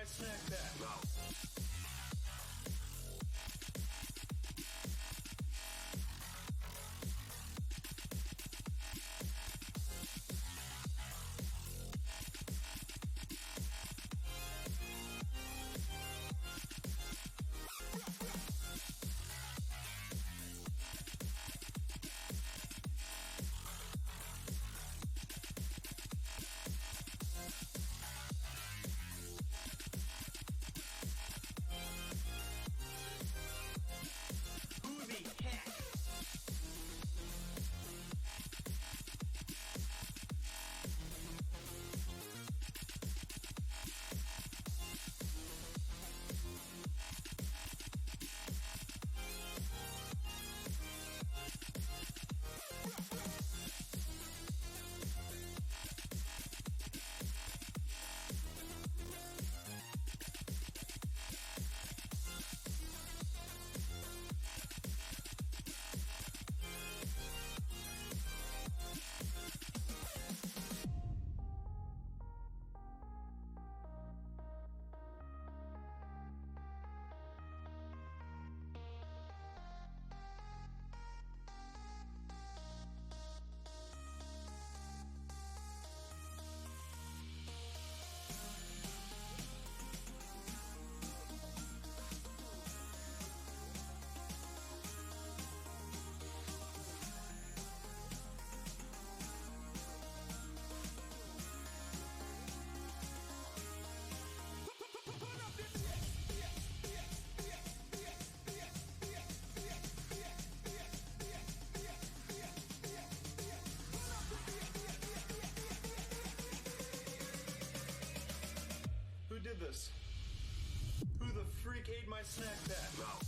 my snack pack. Wow. Who did this? Who the freak ate my snack pack? Wow.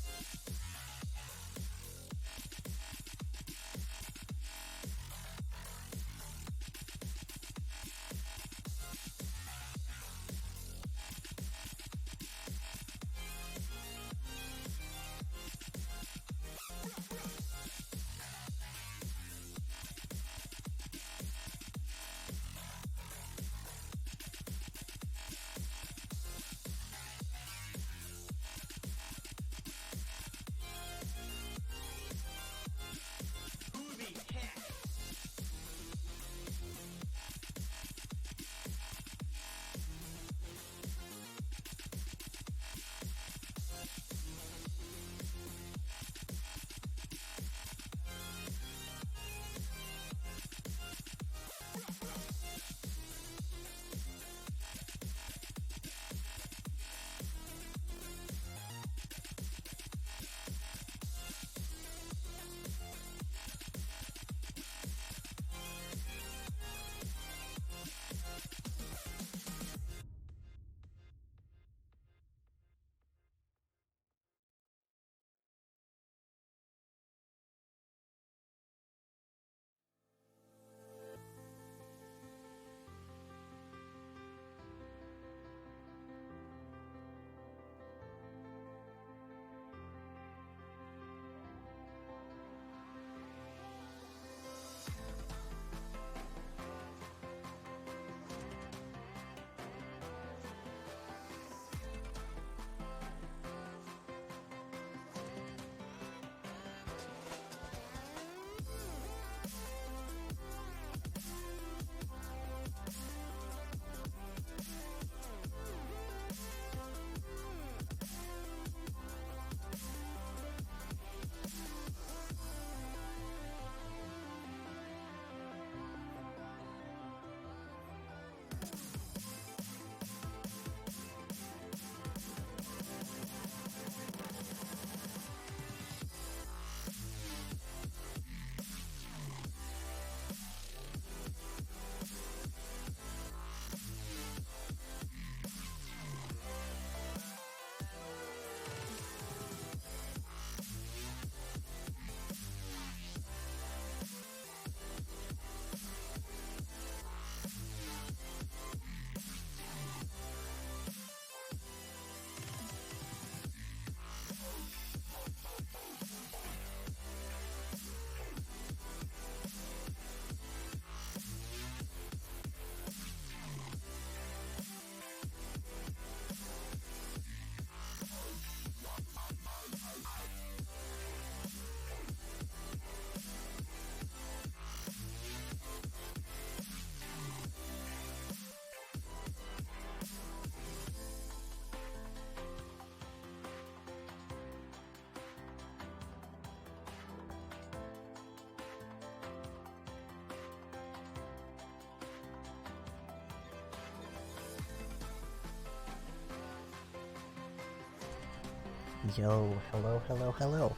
Yo, hello.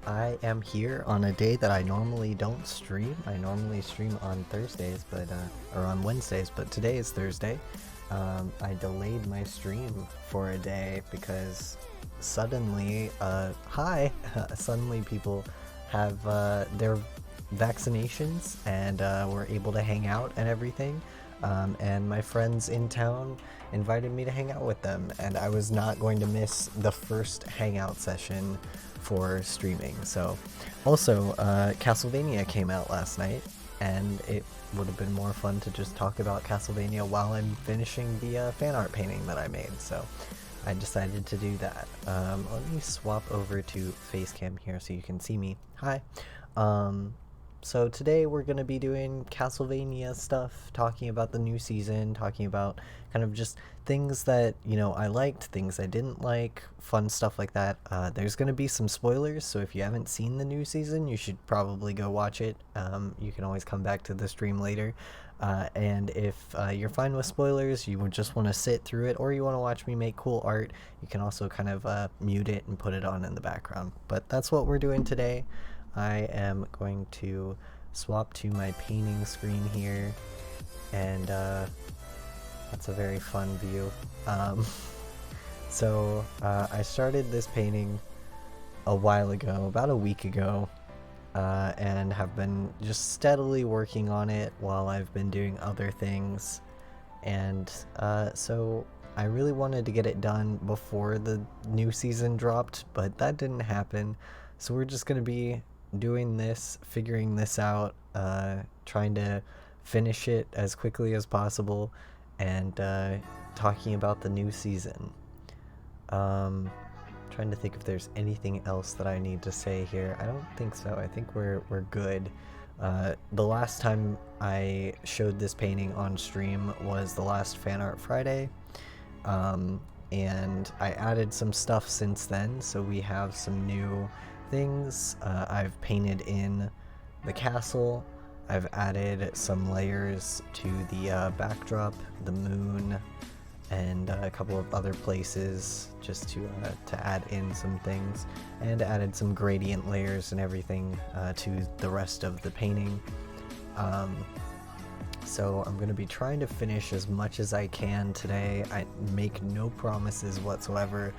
I am here on a day that I normally don't stream. I normally stream on Thursdays, or on Wednesdays, but today is Thursday. I delayed my stream for a day because suddenly, suddenly people have their vaccinations and were able to hang out and everything. And my friends in town invited me to hang out with them, and I was not going to miss the first hangout session for streaming. So, also, Castlevania came out last night, and it would have been more fun to just talk about Castlevania while I'm finishing the fan art painting that I made. So, I decided to do that. Let me swap over to Facecam here so you can see me. Hi. So today we're going to be doing Castlevania stuff, talking about the new season, talking about kind of just things that, I liked, things I didn't like, fun stuff like that. There's going to be some spoilers, so if you haven't seen the new season, you should probably go watch it. You can always come back to the stream later. And if you're fine with spoilers, you would just want to sit through it, or you want to watch me make cool art, you can also kind of mute it and put it on in the background. But that's what we're doing today. I am going to swap to my painting screen here, and that's a very fun view. So I started this painting a while ago, about a week ago, and have been just steadily working on it while I've been doing other things, and so I really wanted to get it done before the new season dropped, but that didn't happen. So we're just going to be doing this, figuring this out, trying to finish it as quickly as possible, and talking about the new season. Trying to think if there's anything else that I need to say here. I don't think so. I think we're good. The last time I showed this painting on stream was the last Fan Art Friday, and I added some stuff since then, so we have some new things. I've painted in the castle, I've added some layers to the backdrop, the moon, and a couple of other places just to add in some things, and added some gradient layers and everything to the rest of the painting. So I'm going to be trying to finish as much as I can today. I make no promises whatsoever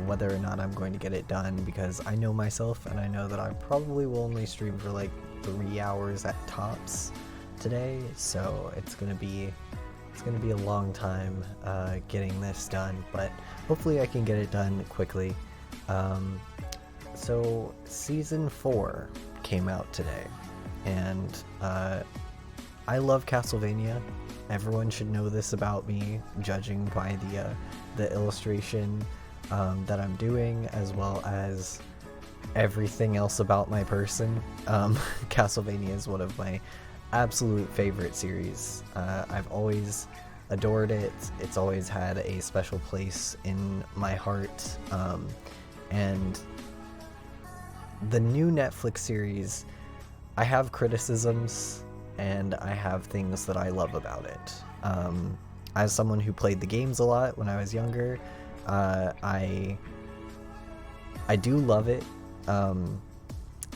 whether or not I'm going to get it done, because I know myself, and I know that I probably will only stream for like 3 hours at tops today, so it's gonna be a long time getting this done, but hopefully I can get it done quickly. So season 4 came out today, and I love Castlevania. Everyone should know this about me, judging by the illustration that I'm doing, as well as everything else about my person. Castlevania is one of my absolute favorite series. I've always adored it. It's always had a special place in my heart. And the new Netflix series, I have criticisms and I have things that I love about it. As someone who played the games a lot when I was younger, I do love it.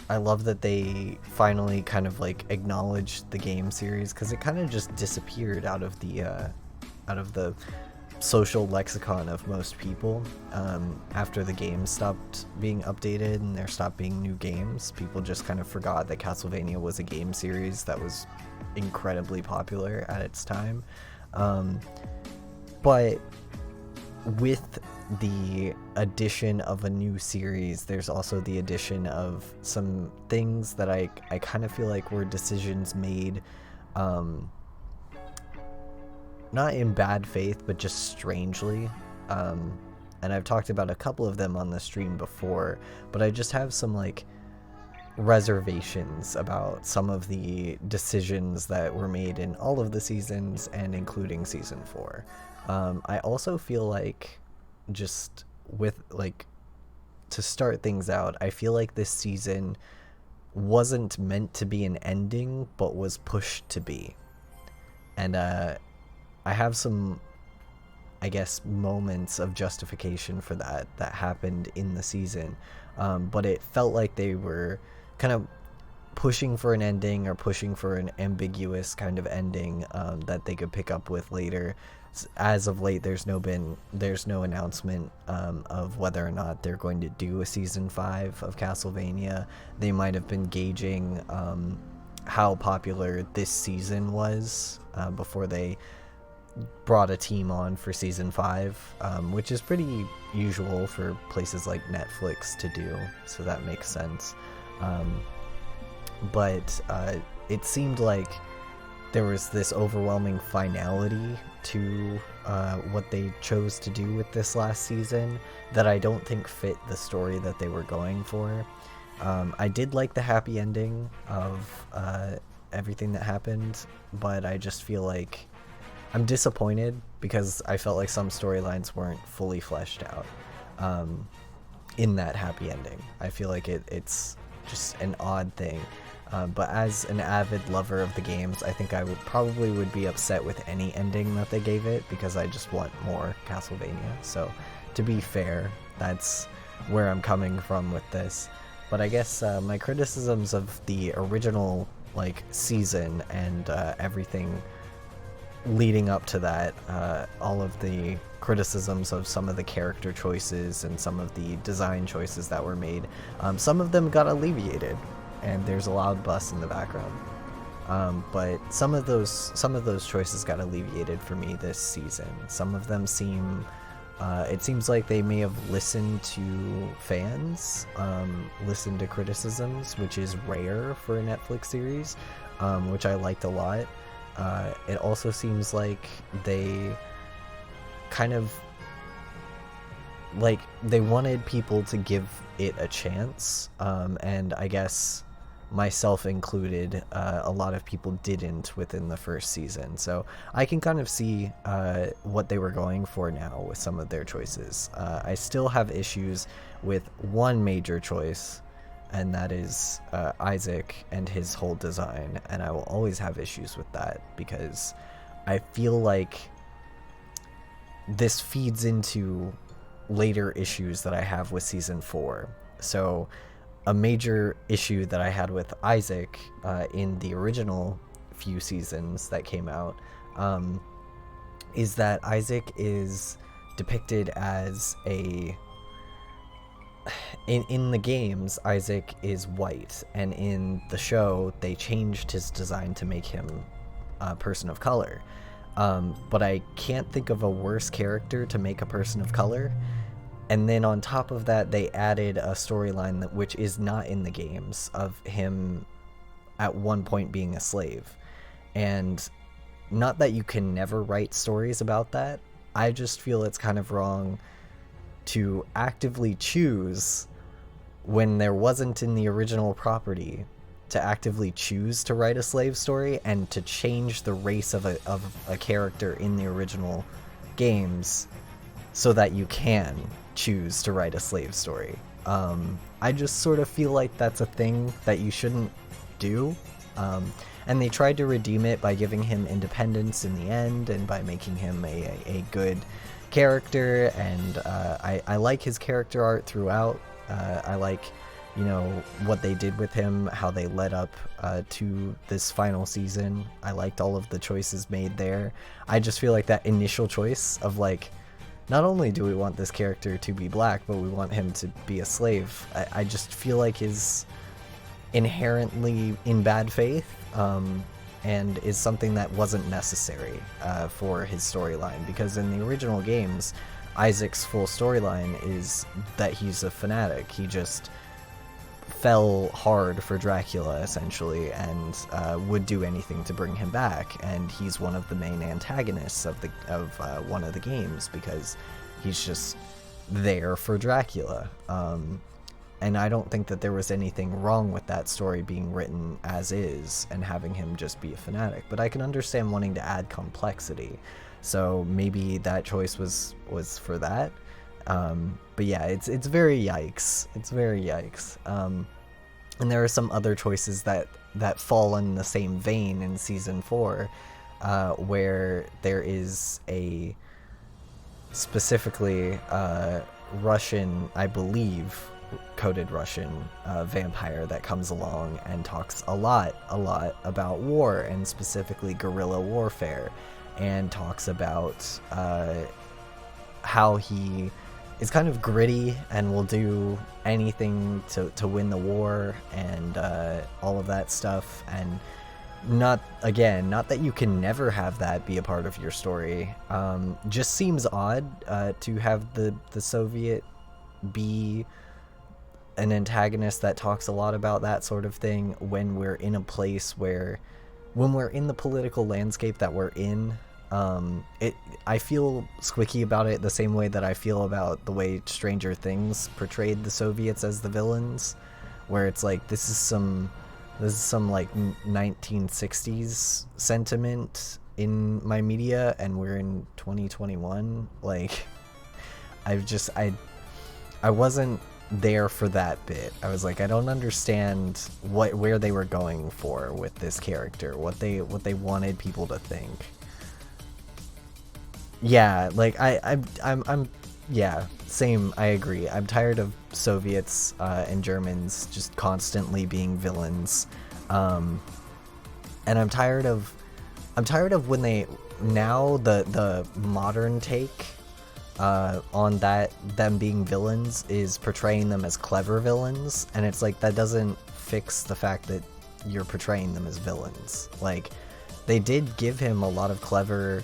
I love that they finally kind of like acknowledged the game series, because it kind of just disappeared out of the social lexicon of most people after the game stopped being updated and there stopped being new games. People just kind of forgot that Castlevania was a game series that was incredibly popular at its time. But with the addition of a new series, there's also the addition of some things that I kind of feel like were decisions made not in bad faith, but just strangely. And I've talked about a couple of them on the stream before, but I just have some like reservations about some of the decisions that were made in all of the seasons, and including season 4. I also feel like, just with like, to start things out, I feel like this season wasn't meant to be an ending, but was pushed to be. And I have some I guess, moments of justification for that happened in the season. But it felt like they were kind of pushing for an ending, or pushing for an ambiguous kind of ending that they could pick up with later. As of late, there's no announcement of whether or not they're going to do a season 5 of Castlevania. They might have been gauging how popular this season was before they brought a team on for season 5, which is pretty usual for places like Netflix to do, so that makes sense. But it seemed like there was this overwhelming finality to what they chose to do with this last season that I don't think fit the story that they were going for. I did like the happy ending of everything that happened, but I just feel like I'm disappointed because I felt like some storylines weren't fully fleshed out in that happy ending. I feel like it's just an odd thing. But as an avid lover of the games, I think I would be upset with any ending that they gave it, because I just want more Castlevania. So, to be fair, that's where I'm coming from with this. But I guess my criticisms of the original season and everything leading up to that, all of the criticisms of some of the character choices and some of the design choices that were made, some of them got alleviated. And there's a loud bus in the background. But some of those choices got alleviated for me this season. Some of them it seems like they may have listened to fans, listened to criticisms, which is rare for a Netflix series, which I liked a lot. It also seems like they kind of they wanted people to give it a chance, and I guess myself included, a lot of people didn't within the first season. So I can kind of see what they were going for now with some of their choices. I still have issues with one major choice, and that is Isaac and his whole design, and I will always have issues with that because I feel like this feeds into later issues that I have with season 4. So a major issue that I had with Isaac in the original few seasons that came out is that Isaac is depicted as in the games, Isaac is white, and in the show they changed his design to make him a person of color. But I can't think of a worse character to make a person of color. And then on top of that, they added a storyline which is not in the games, of him at one point being a slave. And not that you can never write stories about that, I just feel it's kind of wrong to actively choose, when there wasn't in the original property, to actively choose to write a slave story and to change the race of a character in the original games so that you can choose to write a slave story. I just sort of feel like that's a thing that you shouldn't do. And they tried to redeem it by giving him independence in the end and by making him a good character, and I like his character art throughout. I like, what they did with him, how they led up to this final season. I liked all of the choices made there. I just feel like that initial choice of not only do we want this character to be black, but we want him to be a slave, I just feel like is inherently in bad faith, and is something that wasn't necessary for his storyline, because in the original games, Isaac's full storyline is that he's a fanatic. He just fell hard for Dracula, essentially, and would do anything to bring him back, and he's one of the main antagonists of one of the games, because he's just there for Dracula. And I don't think that there was anything wrong with that story being written as is and having him just be a fanatic, but I can understand wanting to add complexity, so maybe that choice was for that. But yeah, it's very yikes. It's very yikes. And there are some other choices that fall in the same vein in season 4, where there is specifically Russian, I believe, coded Russian vampire that comes along and talks a lot about war, and specifically guerrilla warfare, and talks about how he is kind of gritty and will do anything to win the war, and all of that stuff. And not that you can never have that be a part of your story. Just seems odd to have the Soviet be an antagonist that talks a lot about that sort of thing when we're in a place where, when we're in the political landscape that we're in. I feel squicky about it the same way that I feel about the way Stranger Things portrayed the Soviets as the villains, where it's like, this is some like 1960s sentiment in my media, and we're in 2021. Like, I wasn't there for that bit. I was like, I don't understand where they were going for with this character, what they wanted people to think. Yeah, like I'm yeah, same, I agree. I'm tired of Soviets and Germans just constantly being villains. And I'm tired of when they, now the modern take on them being villains is portraying them as clever villains, and it's like, that doesn't fix the fact that you're portraying them as villains. Like, they did give him a lot of clever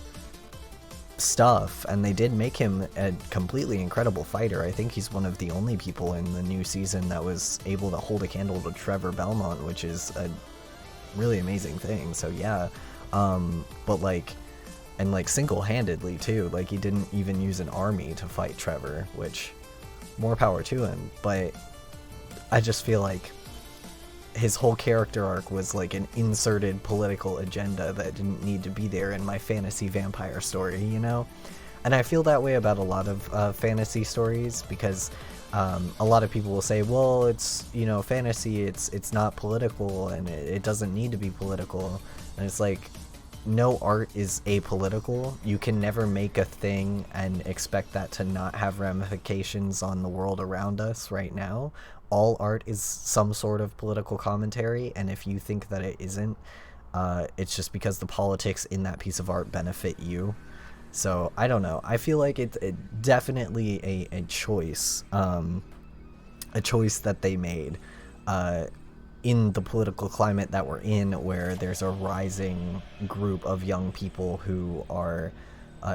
stuff, and they did make him a completely incredible fighter. I think he's one of the only people in the new season that was able to hold a candle to Trevor Belmont, which is a really amazing thing. So yeah, but like, and like single-handedly too, like he didn't even use an army to fight Trevor, which, more power to him. But I just feel like his whole character arc was like an inserted political agenda that didn't need to be there in my fantasy vampire story, you know? And I feel that way about a lot of fantasy stories, because a lot of people will say, well, it's, you know, fantasy, it's not political, and it doesn't need to be political. And it's like, no art is apolitical. You can never make a thing and expect that to not have ramifications on the world around us right now. All art is some sort of political commentary, and if you think that it isn't, it's just because the politics in that piece of art benefit you. So I don't know. I feel like it's definitely a choice that they made in the political climate that we're in, where there's a rising group of young people who are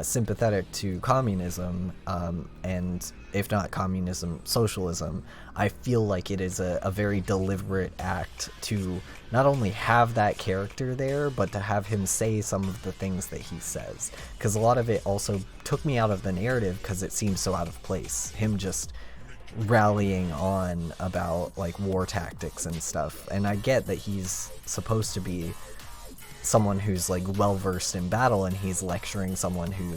sympathetic to communism, and if not communism, socialism. I feel like it is a very deliberate act to not only have that character there, but to have him say some of the things that he says. Because a lot of it also took me out of the narrative, because it seems so out of place. Him just rallying on about like war tactics and stuff. And I get that he's supposed to be someone who's like well versed in battle, and he's lecturing someone who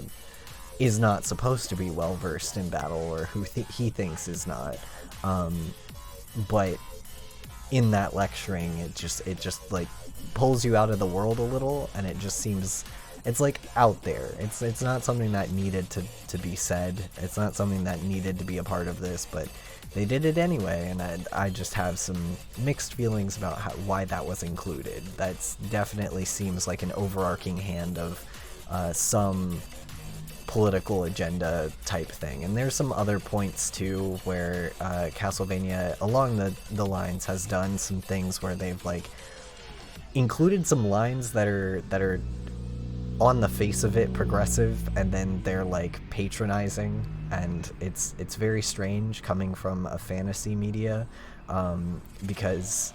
is not supposed to be well versed in battle, or who he thinks is not. But in that lecturing, it just like pulls you out of the world a little, and it just seems, it's like out there. It's not something that needed to be said. It's not something that needed to be a part of this, but they did it anyway, and I just have some mixed feelings about why that was included. That's definitely seems like an overarching hand of some political agenda type thing. And there's some other points too where Castlevania along the lines has done some things where they've like included some lines that are on the face of it progressive, and then they're like patronizing, and it's very strange coming from a fantasy media, because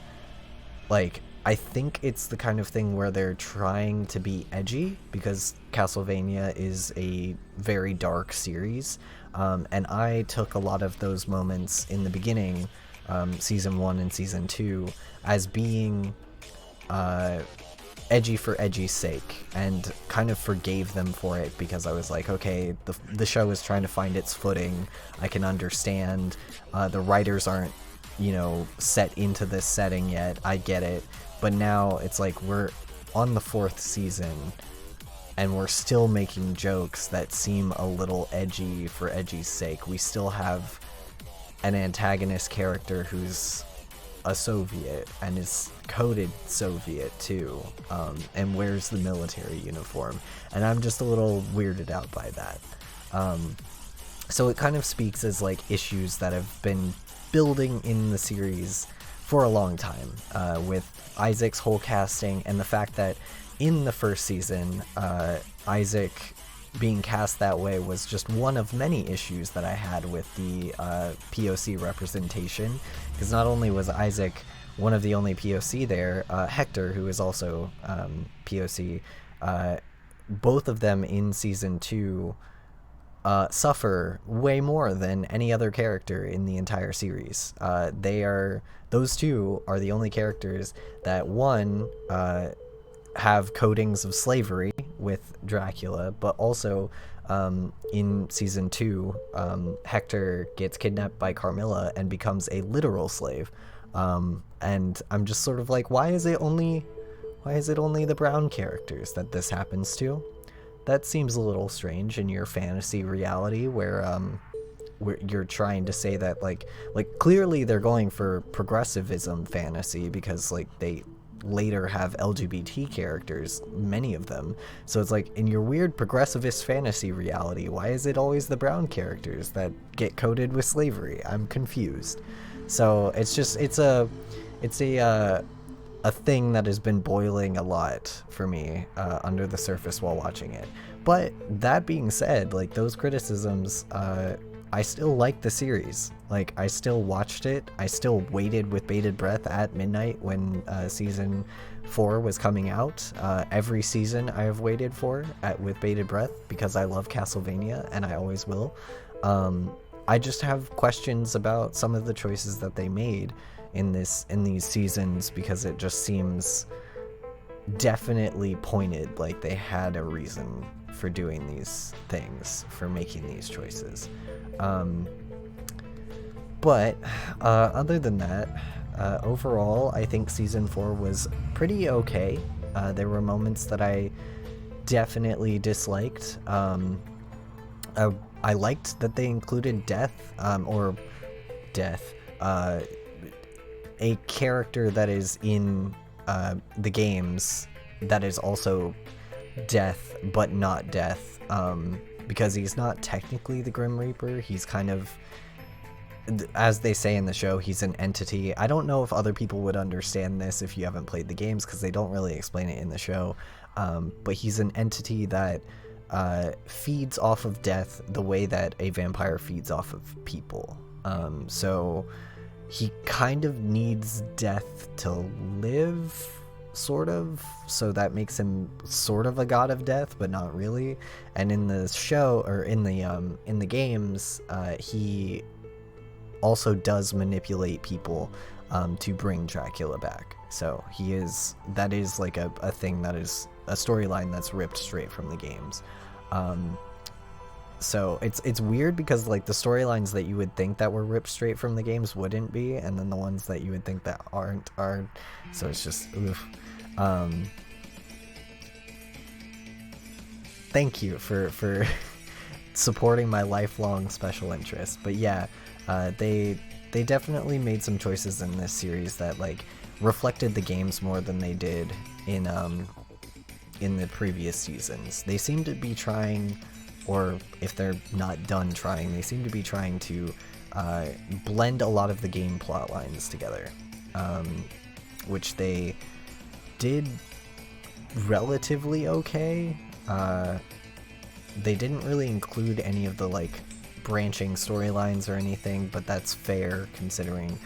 like I think it's the kind of thing where they're trying to be edgy, because Castlevania is a very dark series, and I took a lot of those moments in the beginning, season 1 and season 2, as being edgy for edgy's sake, and kind of forgave them for it, because I was like, okay, the show is trying to find its footing. I can understand the writers aren't, you know, set into this setting yet. I get it. But now it's like we're on the 4th season, and we're still making jokes that seem a little edgy for edgy's sake. We still have an antagonist character who's a Soviet and is coded Soviet too, and wears the military uniform, and I'm just a little weirded out by that. So it kind of speaks as like issues that have been building in the series for a long time, with Isaac's whole casting and the fact that in the first season, Isaac being cast that way was just one of many issues that I had with the POC representation, because not only was Isaac one of the only POC there, Hector, who is also POC, both of them in season 2 suffer way more than any other character in the entire series. Those two are the only characters that, one, have codings of slavery with Dracula, but also in season 2, Hector gets kidnapped by Carmilla and becomes a literal slave. And I'm just sort of like, why is it only the brown characters that this happens to? That seems a little strange in your fantasy reality where you're trying to say that like clearly they're going for progressivism fantasy, because like they later have LGBT characters, many of them. So it's like, in your weird progressivist fantasy reality, why is it always the brown characters that get coded with slavery? I'm confused. So it's a thing that has been boiling a lot for me under the surface while watching it. But that being said, like, those criticisms, I still like the series. Like, I still watched it. I still waited with bated breath at midnight when season 4 was coming out. Every season I have waited for with bated breath, because I love Castlevania and I always will. I just have questions about some of the choices that they made in these seasons, because it just seems definitely pointed, like they had a reason for doing these things, for making these choices. But other than that, overall, I think season 4 was pretty okay. There were moments that I definitely disliked. I liked that they included Death, a character that is in the games that is also Death, but not Death, because he's not technically the Grim Reaper. He's kind of, as they say in the show, he's an entity. I don't know if other people would understand this if you haven't played the games, because they don't really explain it in the show, but he's an entity that feeds off of death the way that a vampire feeds off of people. So he kind of needs death to live, sort of, so that makes him sort of a god of death, but not really. And in the show, or in the games, he also does manipulate people to bring Dracula back. So that is like a thing, that is a storyline that's ripped straight from the games. So it's weird, because like the storylines that you would think that were ripped straight from the games wouldn't be, and then the ones that you would think that aren't. So it's just oof. Thank you for supporting my lifelong special interest. But yeah, they definitely made some choices in this series that like reflected the games more than they did in the previous seasons. They seem to be trying, or if they're not done trying, they seem to be trying to blend a lot of the game plot lines together, which they did relatively okay. They didn't really include any of the like branching storylines or anything, but that's fair considering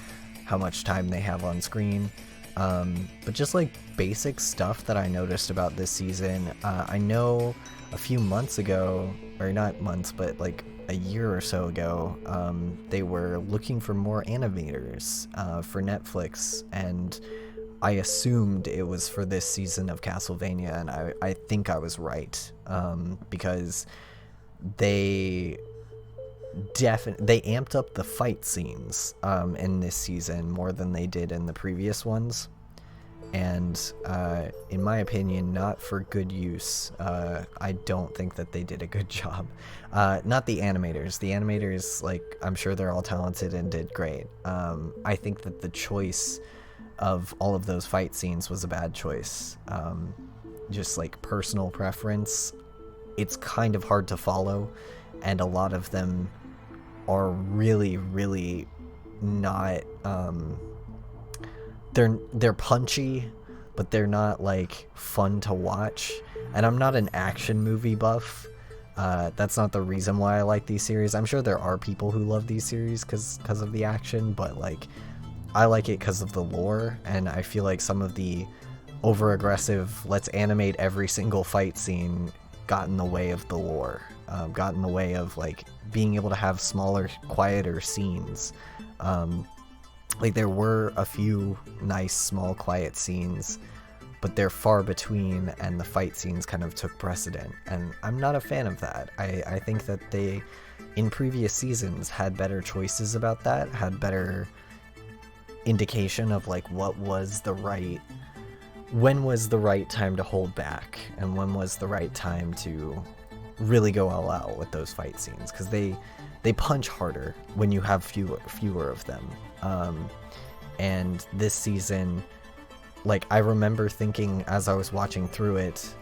how much time they have on screen. But just like basic stuff that I noticed about this season, I know a few months ago, or not months, but like a year or so ago, they were looking for more animators for Netflix, and I assumed it was for this season of Castlevania, and I think I was right, because they amped up the fight scenes in this season more than they did in the previous ones. and in my opinion, not for good use. I don't think that they did a good job. Not the animators. The animators, like, I'm sure they're all talented and did great. I think that the choice of all of those fight scenes was a bad choice. Just like personal preference, it's kind of hard to follow, and a lot of them are really, really not, they're punchy, but they're not like fun to watch. And I'm not an action movie buff. That's not the reason why I like these series. I'm sure there are people who love these series because of the action, but like, I like it because of the lore, and I feel like some of the over-aggressive, let's animate every single fight scene got in the way of the lore, got in the way of like being able to have smaller, quieter scenes. Like, there were a few nice, small, quiet scenes, but they're far between, and the fight scenes kind of took precedent, and I'm not a fan of that. I think that they, in previous seasons, had better choices about that, had better indication of like what was the right, when was the right time to hold back, and when was the right time to really go all out with those fight scenes, because they punch harder when you have fewer of them. And this season, like, I remember thinking as I was watching through it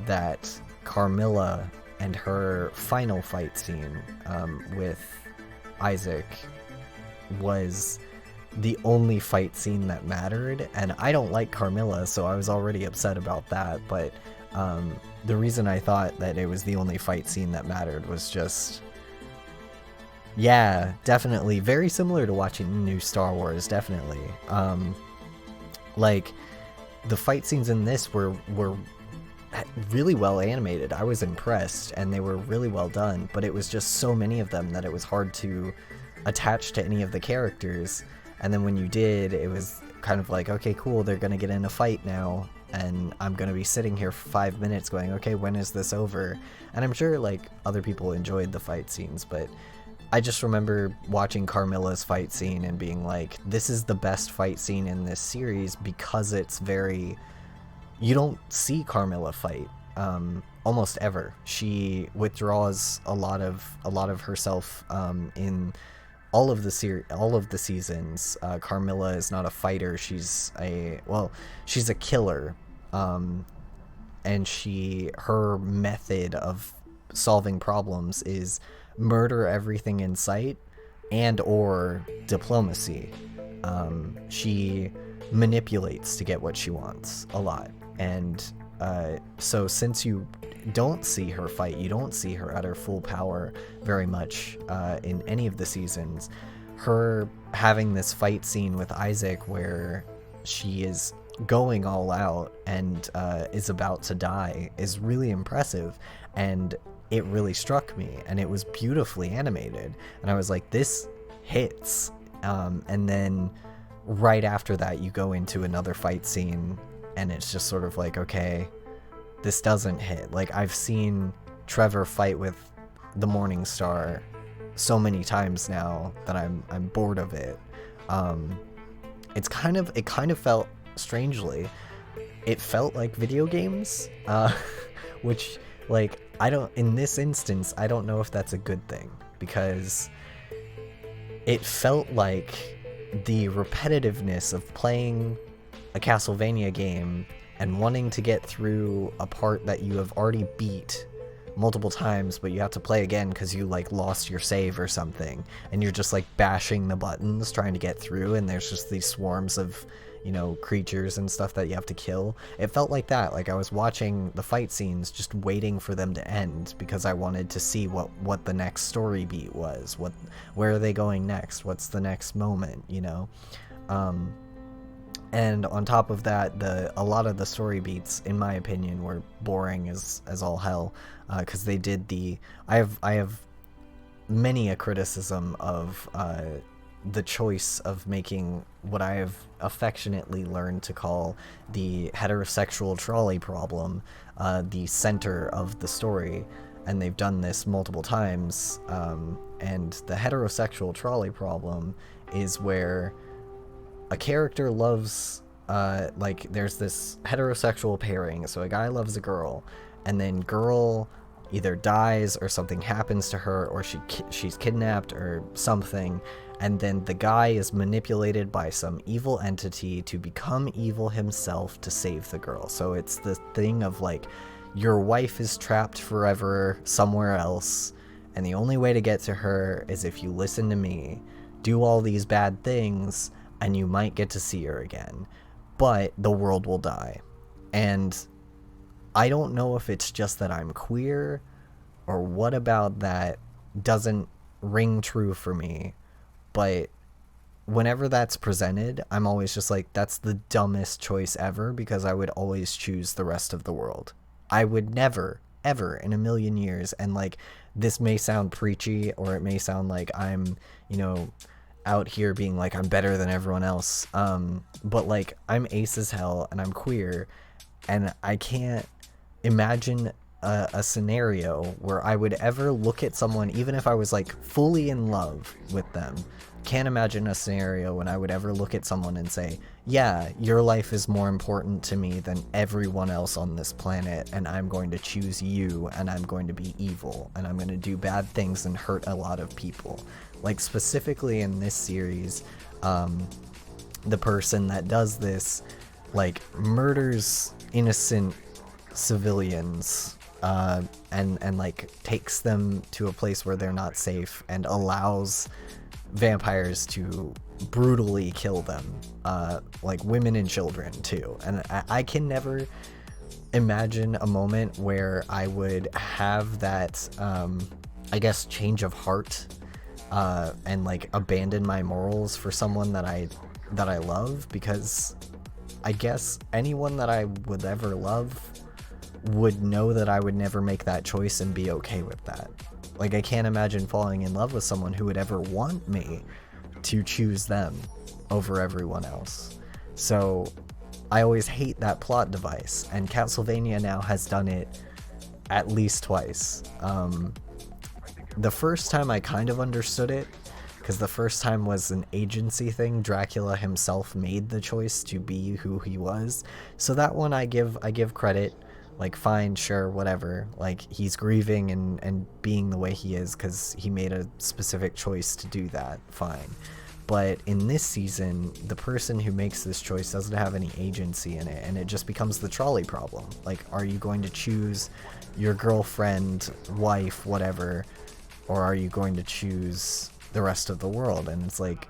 that Carmilla and her final fight scene with Isaac was the only fight scene that mattered, and I don't like Carmilla, so I was already upset about that, but the reason I thought that it was the only fight scene that mattered was just, yeah, definitely very similar to watching new Star Wars, definitely. Like, the fight scenes in this were really well animated. I was impressed, and they were really well done, but it was just so many of them that it was hard to attach to any of the characters. And then when you did, it was kind of like, okay, cool, they're gonna get in a fight now, and I'm gonna be sitting here for 5 minutes going, okay, when is this over? And I'm sure like other people enjoyed the fight scenes, but I just remember watching Carmilla's fight scene and being like, this is the best fight scene in this series, because it's very, you don't see Carmilla fight almost ever. She withdraws a lot of herself in all of the seasons. Carmilla is not a fighter. She's a killer, and her method of solving problems is murder everything in sight and or diplomacy. She manipulates to get what she wants a lot, and so since you don't see her fight, you don't see her at her full power very much in any of the seasons, her having this fight scene with Isaac where she is going all out and is about to die is really impressive, and it really struck me, and it was beautifully animated, and I was like, this hits. And then right after that you go into another fight scene and it's just sort of like, okay, this doesn't hit. Like, I've seen Trevor fight with the Morning Star so many times now that I'm bored of it. It kind of felt, strangely, it felt like video games, which, like, in this instance, I don't know if that's a good thing, because it felt like the repetitiveness of playing a Castlevania game and wanting to get through a part that you have already beat multiple times, but you have to play again because you like lost your save or something, and you're just like bashing the buttons trying to get through, and there's just these swarms of, you know, creatures and stuff that you have to kill. It felt like that. Like, I was watching the fight scenes just waiting for them to end because I wanted to see what the next story beat was, where are they going next, what's the next moment, you know. And on top of that, a lot of the story beats, in my opinion, were boring as all hell, because they did I have many a criticism of the choice of making what I have affectionately learned to call the heterosexual trolley problem the center of the story, and they've done this multiple times, and the heterosexual trolley problem is where a character loves like there's this heterosexual pairing, so a guy loves a girl, and then girl either dies or something happens to her, or she's kidnapped or something, and then the guy is manipulated by some evil entity to become evil himself to save the girl. So it's the thing of like, your wife is trapped forever somewhere else, and the only way to get to her is if you listen to me, do all these bad things, and you might get to see her again, but the world will die. And I don't know if it's just that I'm queer, or what about that doesn't ring true for me, but whenever that's presented, I'm always just like, that's the dumbest choice ever, because I would always choose the rest of the world. I would never, ever in a million years, and like, this may sound preachy, or it may sound like I'm, you know, out here being like I'm better than everyone else, but like, I'm ace as hell and I'm queer, and I can't imagine a scenario where I would ever look at someone, even if I was like fully in love with them. Can't imagine a scenario when I would ever look at someone and say, yeah, your life is more important to me than everyone else on this planet, and I'm going to choose you, and I'm going to be evil, and I'm going to do bad things and hurt a lot of people. Like, specifically in this series, the person that does this, like, murders innocent civilians, and like takes them to a place where they're not safe, and allows vampires to brutally kill them, like women and children too. And I can never imagine a moment where I would have that, I guess, change of heart, and like abandon my morals for someone that I love, because I guess anyone that I would ever love would know that I would never make that choice and be okay with that. Like, I can't imagine falling in love with someone who would ever want me to choose them over everyone else. So I always hate that plot device, and Castlevania now has done it at least twice. The first time I kind of understood it, because the first time was an agency thing. Dracula himself made the choice to be who he was. So that one I give credit. Like, fine, sure, whatever. Like, he's grieving and being the way he is because he made a specific choice to do that. Fine. But in this season, the person who makes this choice doesn't have any agency in it, and it just becomes the trolley problem. Like, are you going to choose your girlfriend, wife, whatever, or are you going to choose the rest of the world? And it's like,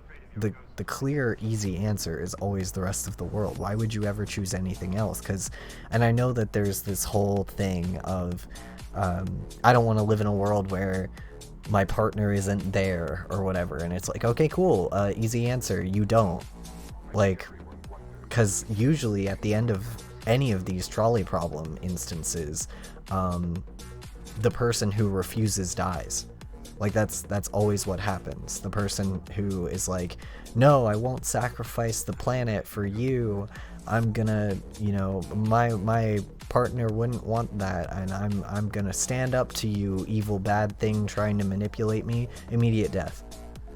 the clear, easy answer is always the rest of the world. Why would you ever choose anything else? And I know that there's this whole thing of, I don't want to live in a world where my partner isn't there or whatever. And it's like, okay, cool, easy answer, you don't. Like, because usually at the end of any of these trolley problem instances, the person who refuses dies. Like, that's always what happens. The person who is like, no, I won't sacrifice the planet for you. I'm gonna, you know, my partner wouldn't want that, and I'm gonna stand up to you, evil bad thing trying to manipulate me. Immediate death.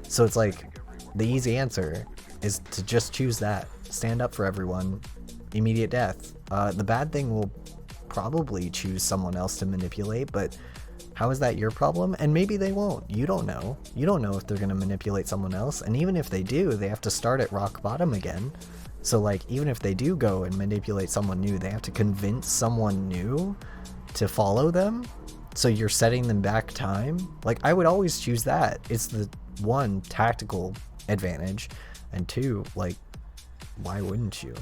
So it's like, the easy answer is to just choose that. Stand up for everyone. Immediate death. The bad thing will probably choose someone else to manipulate, but how is that your problem? And maybe they won't. You don't know. You don't know if they're going to manipulate someone else. And even if they do, they have to start at rock bottom again. So, like, even if they do go and manipulate someone new, they have to convince someone new to follow them. So you're setting them back time. Like, I would always choose that. It's the one, tactical advantage. And two, like, why wouldn't you?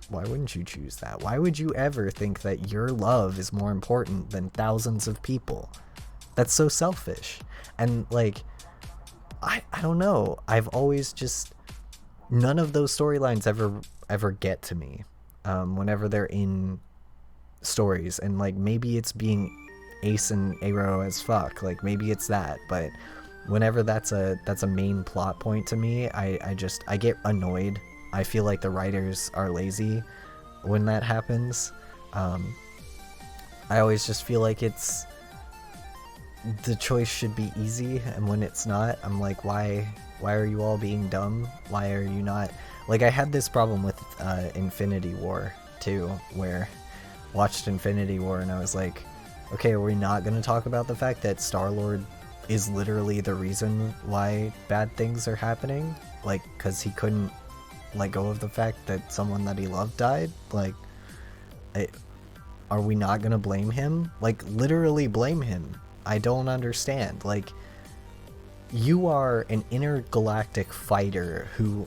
Why wouldn't you choose that? Why would you ever think that your love is more important than thousands of people? That's so selfish. And like, I don't know. I've always just, none of those storylines ever get to me, whenever they're in stories. And like, maybe it's being ace and arrow as fuck. Like, maybe it's that. But whenever that's a main plot point to me, I get annoyed. I feel like the writers are lazy when that happens. I always just feel like it's the choice should be easy, and when it's not, I'm like, why are you all being dumb? Why are you not... Like, I had this problem with Infinity War too, where I watched Infinity War and I was like, okay, are we not going to talk about the fact that Star-Lord is literally the reason why bad things are happening? Like, because he couldn't let go of the fact that someone that he loved died? Like, are we not going to blame him? Like, literally blame him. I don't understand. Like, you are an intergalactic fighter who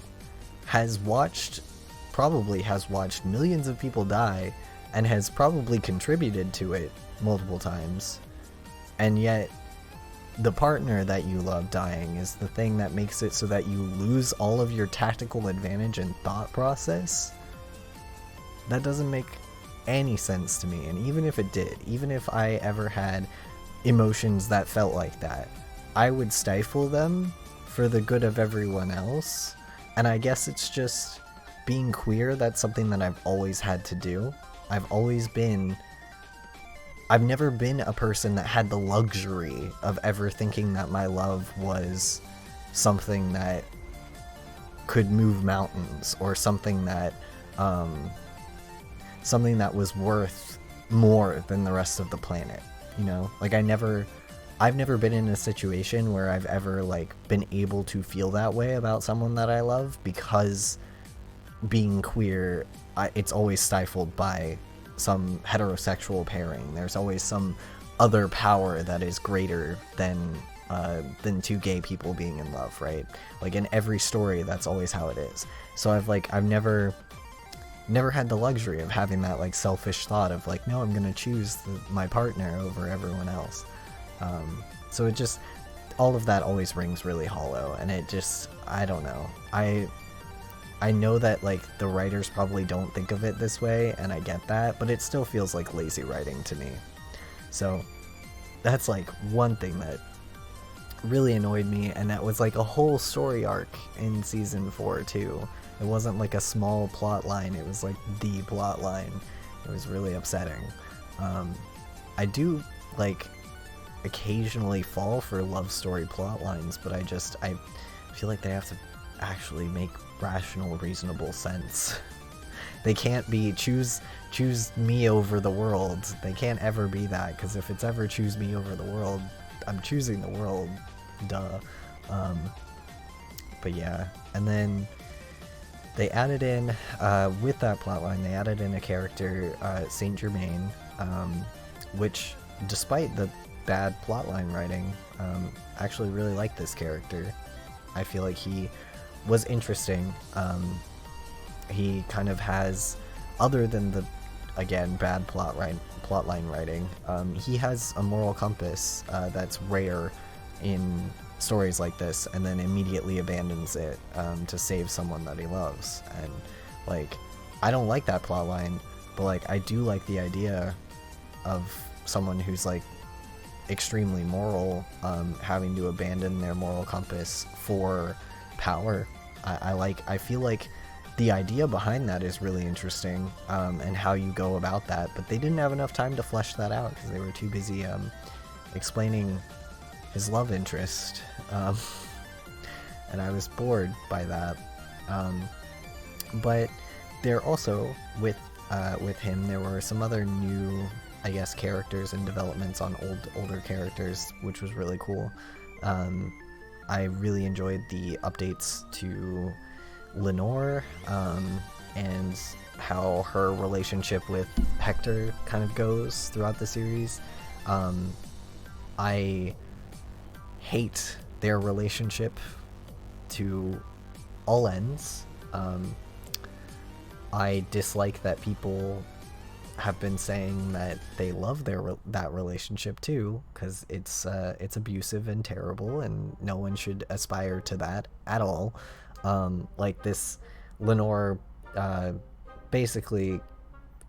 probably has watched millions of people die and has probably contributed to it multiple times. And yet, the partner that you love dying is the thing that makes it so that you lose all of your tactical advantage and thought process? That doesn't make any sense to me. And even if it did, even if I ever had emotions that felt like that, I would stifle them for the good of everyone else. And I guess it's just being queer. That's something that I've always had to do. I've never been a person that had the luxury of ever thinking that my love was something that could move mountains, or something that was worth more than the rest of the planet, you know? Like, I've never been in a situation where I've ever, like, been able to feel that way about someone that I love, because being queer, it's always stifled by some heterosexual pairing. There's always some other power that is greater than two gay people being in love, right? Like, in every story, that's always how it is. So I've never had the luxury of having that, like, selfish thought of, like, no, I'm gonna choose my partner over everyone else. So it just, all of that always rings really hollow, and it just, I don't know. I know that, like, the writers probably don't think of it this way, and I get that, but it still feels like lazy writing to me. So that's, like, one thing that really annoyed me, and that was, like, a whole story arc in season 4 too. It wasn't like a small plot line, it was like the plot line. It was really upsetting. I do, like, occasionally fall for love story plot lines, but I feel like they have to actually make rational, reasonable sense. They can't be choose me over the world. They can't ever be that, because if it's ever choose me over the world, I'm choosing the world, duh. But yeah, and then they added in, with that plotline, they added in a character, Saint Germain, which, despite the bad plotline writing, actually really liked this character. I feel like he was interesting. He kind of has, other than the, again, bad plotline writing, he has a moral compass that's rare in stories like this, and then immediately abandons it to save someone that he loves. And, like, I don't like that plotline, but, like, I do like the idea of someone who's, like, extremely moral having to abandon their moral compass for power. I feel like the idea behind that is really interesting, and how you go about that, but they didn't have enough time to flesh that out because they were too busy explaining his love interest, and I was bored by that. But there also, with him, there were some other new, I guess, characters and developments on older characters, which was really cool. I really enjoyed the updates to Lenore, and how her relationship with Hector kind of goes throughout the series. I hate their relationship to all ends. I dislike that people have been saying that they love that relationship too, because it's abusive and terrible, and no one should aspire to that at all. Like, this Lenore basically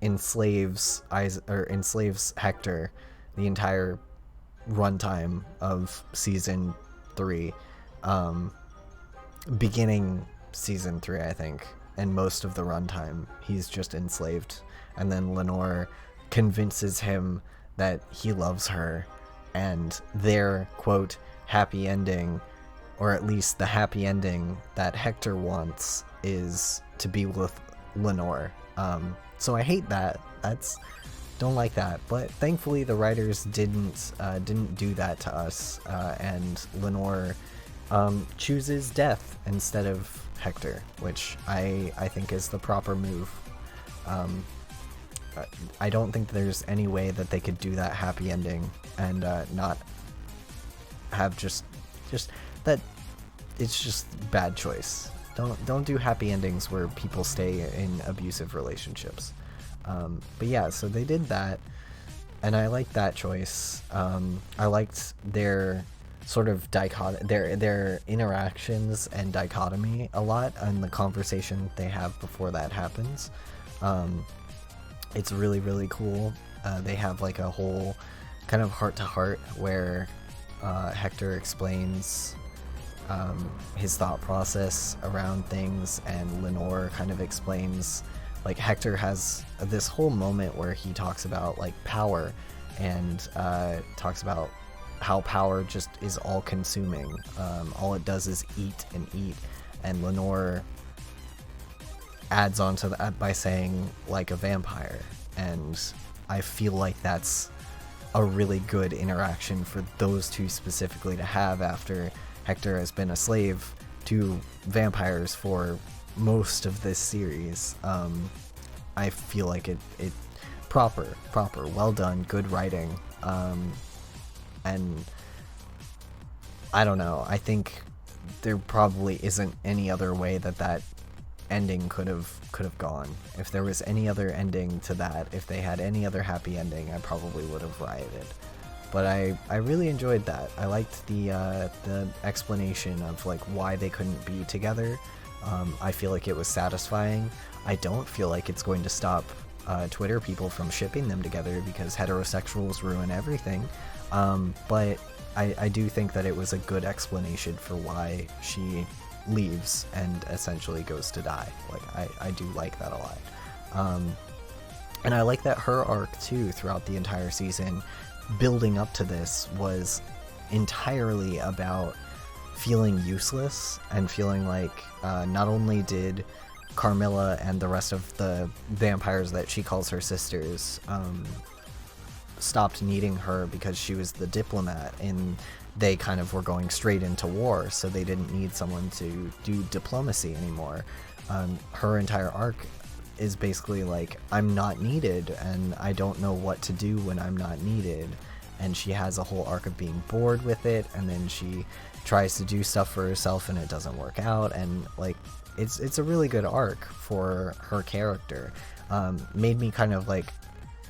enslaves Hector the entire runtime of season 3, beginning season 3, I think, and most of the runtime he's just enslaved. And then Lenore convinces him that he loves her, and their quote happy ending, or at least the happy ending that Hector wants, is to be with Lenore. So I hate that. Don't like that. But thankfully the writers didn't do that to us, and Lenore chooses death instead of Hector, which I think is the proper move. I don't think there's any way that they could do that happy ending and not have just that. It's just bad choice. Don't do happy endings where people stay in abusive relationships. But yeah, so they did that, and I liked that choice. I liked their sort of their interactions and dichotomy a lot, and the conversation they have before that happens. It's really, really cool. They have like a whole kind of heart-to-heart where Hector explains his thought process around things, and Lenore kind of explains, like, Hector has this whole moment where he talks about like power, and talks about how power just is all consuming. All it does is eat and eat, and Lenore adds on to that by saying like a vampire, and I feel like that's a really good interaction for those two specifically to have after Hector has been a slave to vampires for most of this series. I feel like it proper, well done, good writing, and I don't know, I think there probably isn't any other way that ending could have gone. If there was any other ending to that, if they had any other happy ending, I probably would have rioted. But I really enjoyed that. I liked the explanation of like why they couldn't be together. I feel like it was satisfying. I don't feel like it's going to stop Twitter people from shipping them together, because heterosexuals ruin everything. But I do think that it was a good explanation for why she leaves and essentially goes to die. Like, I do like that a lot. And I like that her arc too throughout the entire season, building up to this, was entirely about feeling useless and feeling like not only did Carmilla and the rest of the vampires that she calls her sisters stopped needing her because she was the diplomat, and they kind of were going straight into war, so they didn't need someone to do diplomacy anymore. Her entire arc is basically like, I'm not needed, and I don't know what to do when I'm not needed. And she has a whole arc of being bored with it, and then she tries to do stuff for herself and it doesn't work out, and like, it's a really good arc for her character. Made me kind of like,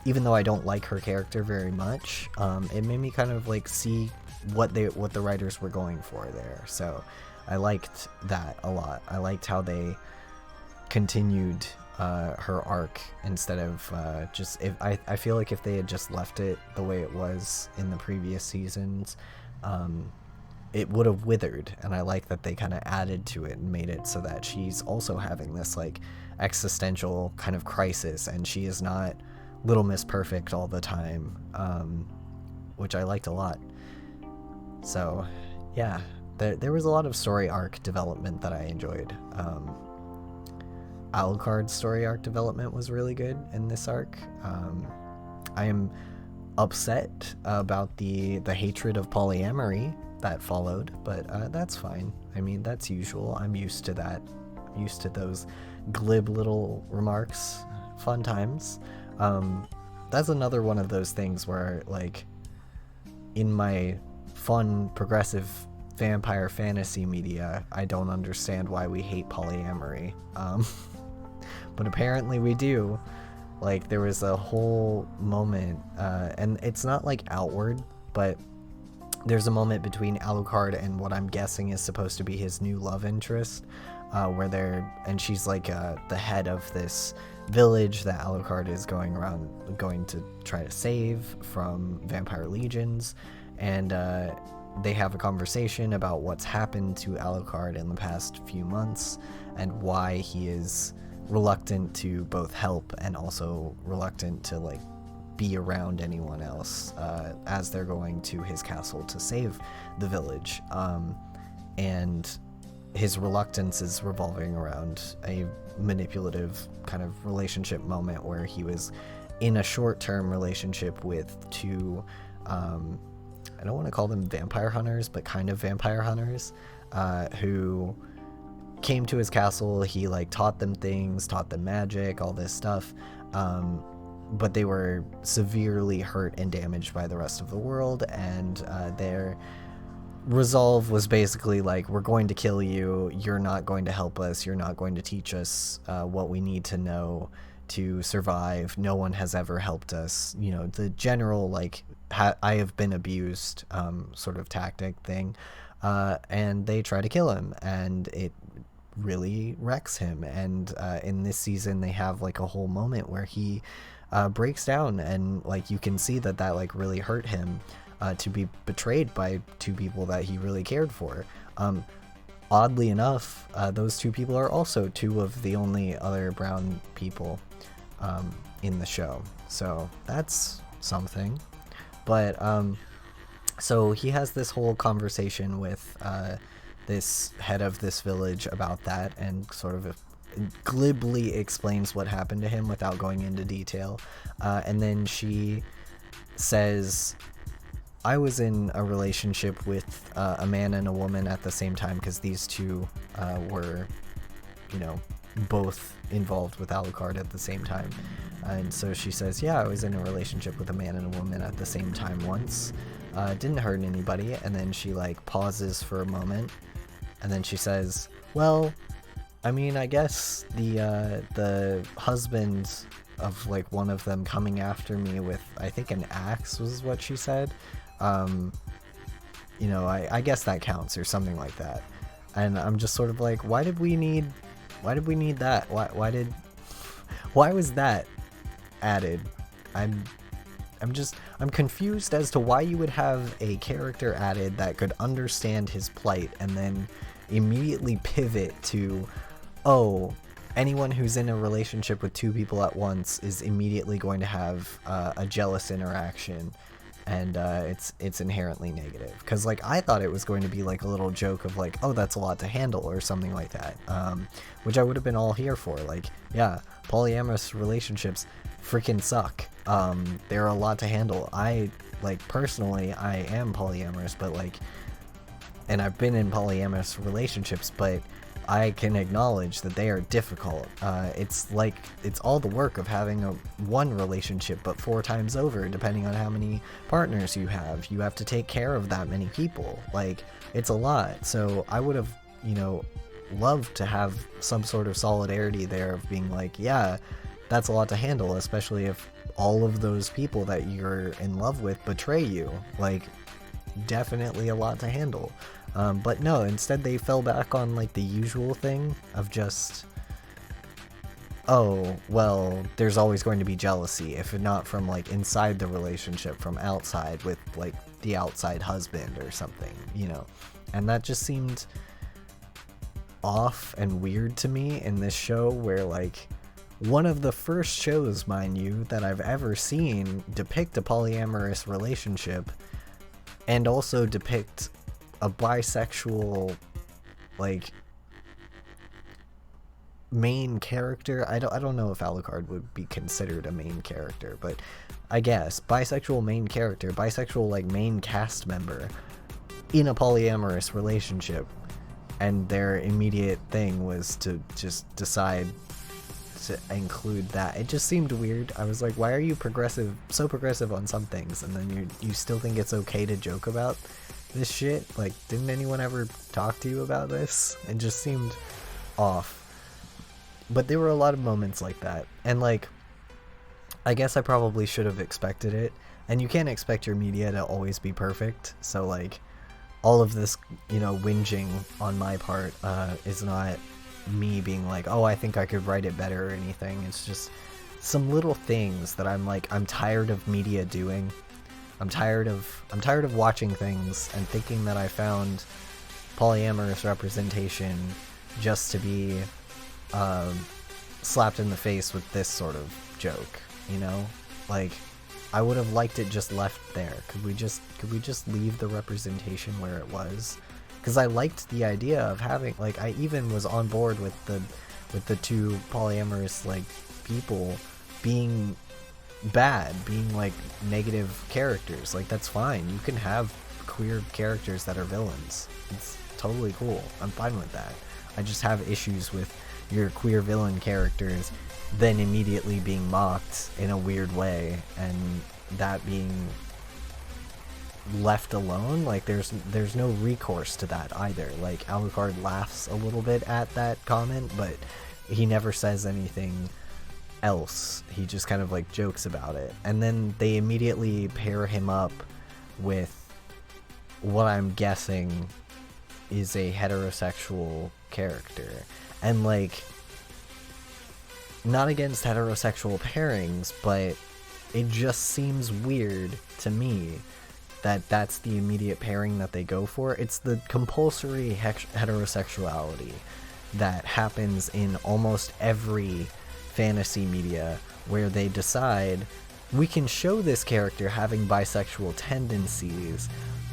even though I don't like her character very much, it made me kind of like see what the writers were going for there. So I liked that a lot. I liked how they continued her arc instead of I feel like if they had just left it the way it was in the previous seasons, it would have withered, and I like that they kind of added to it and made it so that she's also having this like existential kind of crisis, and she is not Little Miss Perfect all the time, which I liked a lot. So yeah, there was a lot of story arc development that I enjoyed. Alucard's story arc development was really good in this arc. I am upset about the hatred of polyamory that followed, but that's fine. I mean, that's usual. I'm used to that. I'm used to those glib little remarks. Fun times. That's another one of those things where, like, in my fun, progressive vampire fantasy media, I don't understand why we hate polyamory. But apparently we do. Like, there was a whole moment, and it's not like outward, but there's a moment between Alucard and what I'm guessing is supposed to be his new love interest, and she's like the head of this village that Alucard is going to try to save from vampire legions, and they have a conversation about what's happened to Alucard in the past few months and why he is reluctant to both help and also reluctant to like be around anyone else as they're going to his castle to save the village. And his reluctance is revolving around a manipulative kind of relationship moment where he was in a short-term relationship with two, I don't want to call them vampire hunters, but kind of vampire hunters, who came to his castle. He like taught them things, taught them magic, all this stuff, but they were severely hurt and damaged by the rest of the world, and their resolve was basically like, we're going to kill you, you're not going to help us, you're not going to teach us what we need to know to survive, no one has ever helped us, you know, the general like I have been abused sort of tactic thing, and they try to kill him, and it really wrecks him. And in this season they have like a whole moment where he breaks down, and like you can see that like really hurt him, to be betrayed by two people that he really cared for. Oddly enough, those two people are also two of the only other brown people in the show, so that's something. But so he has this whole conversation with this head of this village about that, and sort of glibly explains what happened to him without going into detail, and then she says, I was in a relationship with a man and a woman at the same time, because these two were, you know, both involved with Alucard at the same time. And so she says, yeah, I was in a relationship with a man and a woman at the same time once. Didn't hurt anybody. And then she like pauses for a moment, and then she says, well, I mean, I guess the husband of like one of them coming after me with, I think, an axe was what she said. You know, I guess that counts, or something like that. And I'm just sort of like, why did we need that? Why was that added? I'm confused as to why you would have a character added that could understand his plight and then immediately pivot to, oh, anyone who's in a relationship with two people at once is immediately going to have a jealous interaction, and it's inherently negative. Because like I thought it was going to be like a little joke of like, oh, that's a lot to handle, or something like that, which I would have been all here for. Like, yeah, polyamorous relationships freaking suck. They're a lot to handle. I like personally, I am polyamorous, but like, and I've been in polyamorous relationships, but I can acknowledge that they are difficult. It's like, it's all the work of having one relationship, but 4 times over, depending on how many partners you have. You have to take care of that many people. Like, it's a lot. So I would have, you know, loved to have some sort of solidarity there of being like, yeah, that's a lot to handle, especially if all of those people that you're in love with betray you. Like, definitely a lot to handle. But no, instead they fell back on like the usual thing of just, oh, well, there's always going to be jealousy, if not from like inside the relationship, from outside with like the outside husband or something, you know. And that just seemed off and weird to me in this show, where like one of the first shows, mind you, that I've ever seen depict a polyamorous relationship, and also depict a bisexual like main character. I don't know if Alucard would be considered a main character, but I guess bisexual main character, bisexual like main cast member in a polyamorous relationship, and their immediate thing was to just decide to include that. It just seemed weird. I was like, why are you so progressive on some things, and then you still think it's okay to joke about this shit? Like, didn't anyone ever talk to you about this? It just seemed off. But there were a lot of moments like that, and like, I guess I probably should have expected it, and you can't expect your media to always be perfect, so like, all of this, you know, whinging on my part is not me being like, oh, I think I could write it better or anything. It's just some little things that I'm like, I'm tired of media doing. I'm tired of watching things and thinking that I found polyamorous representation just to be slapped in the face with this sort of joke, you know? Like, I would have liked it just left there. Could we just leave the representation where it was? Because I liked the idea of having, like, I even was on board with the two polyamorous, like, people being bad, being like negative characters. Like, that's fine. You can have queer characters that are villains. It's totally cool. I'm fine with that. I just have issues with your queer villain characters then immediately being mocked in a weird way, and that being left alone. Like, there's no recourse to that either. Like, Alucard laughs a little bit at that comment, but he never says anything else. He just kind of like jokes about it, and then they immediately pair him up with what I'm guessing is a heterosexual character. And like, not against heterosexual pairings, but it just seems weird to me that that's the immediate pairing that they go for. It's the compulsory heterosexuality that happens in almost every fantasy media, where they decide we can show this character having bisexual tendencies,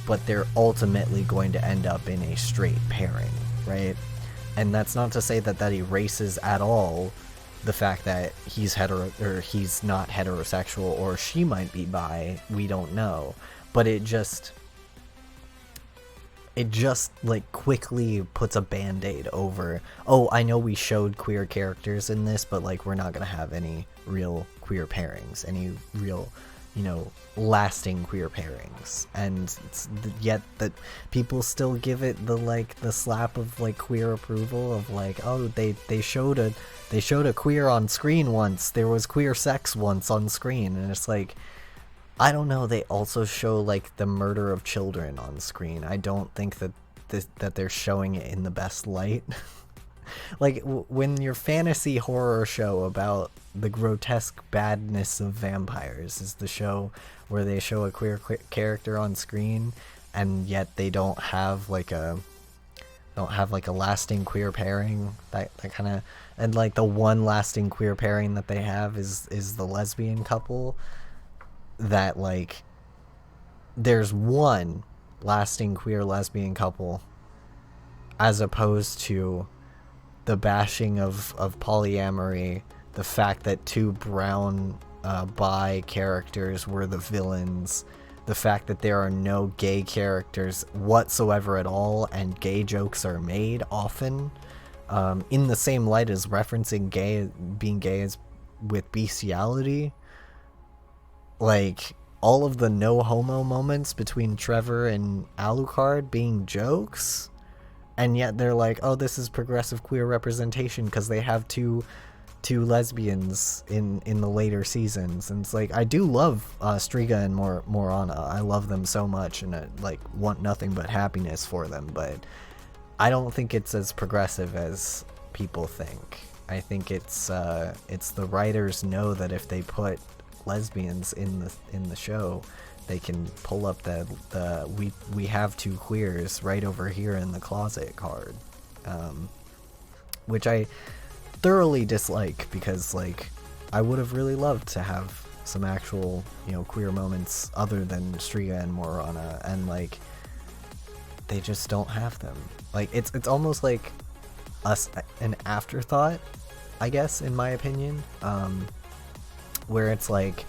but they're ultimately going to end up in a straight pairing, right? And that's not to say that that erases at all the fact that he's he's not heterosexual, or she might be bi, we don't know. But it just like quickly puts a band-aid over, oh, I know we showed queer characters in this, but like, we're not gonna have any real queer pairings, any real, you know, lasting queer pairings. And yet that people still give it the slap of like queer approval of like, oh, they showed a queer on screen once, there was queer sex once on screen. And it's like, I don't know, they also show like the murder of children on screen. I don't think that that they're showing it in the best light. Like, when your fantasy horror show about the grotesque badness of vampires is the show where they show a queer character on screen, and yet they don't have like a lasting queer pairing, that kind of, and like the one lasting queer pairing that they have is the lesbian couple, that like, there's one lasting queer lesbian couple, as opposed to the bashing of polyamory, the fact that two brown bi characters were the villains, the fact that there are no gay characters whatsoever at all, and gay jokes are made often in the same light as referencing being gay as with bestiality. Like, all of the no homo moments between Trevor and Alucard being jokes, and yet they're like, oh, this is progressive queer representation because they have two lesbians in the later seasons. And it's like, I do love Striga and Morana. I love them so much, and I like want nothing but happiness for them, but I don't think it's as progressive as people think. I think it's the writers know that if they put lesbians in the show, they can pull up the we have two queers right over here in the closet card, which I thoroughly dislike, because like, I would have really loved to have some actual, you know, queer moments other than Striga and Morana, and like, they just don't have them. Like, it's almost like an afterthought, I guess, in my opinion, where it's like,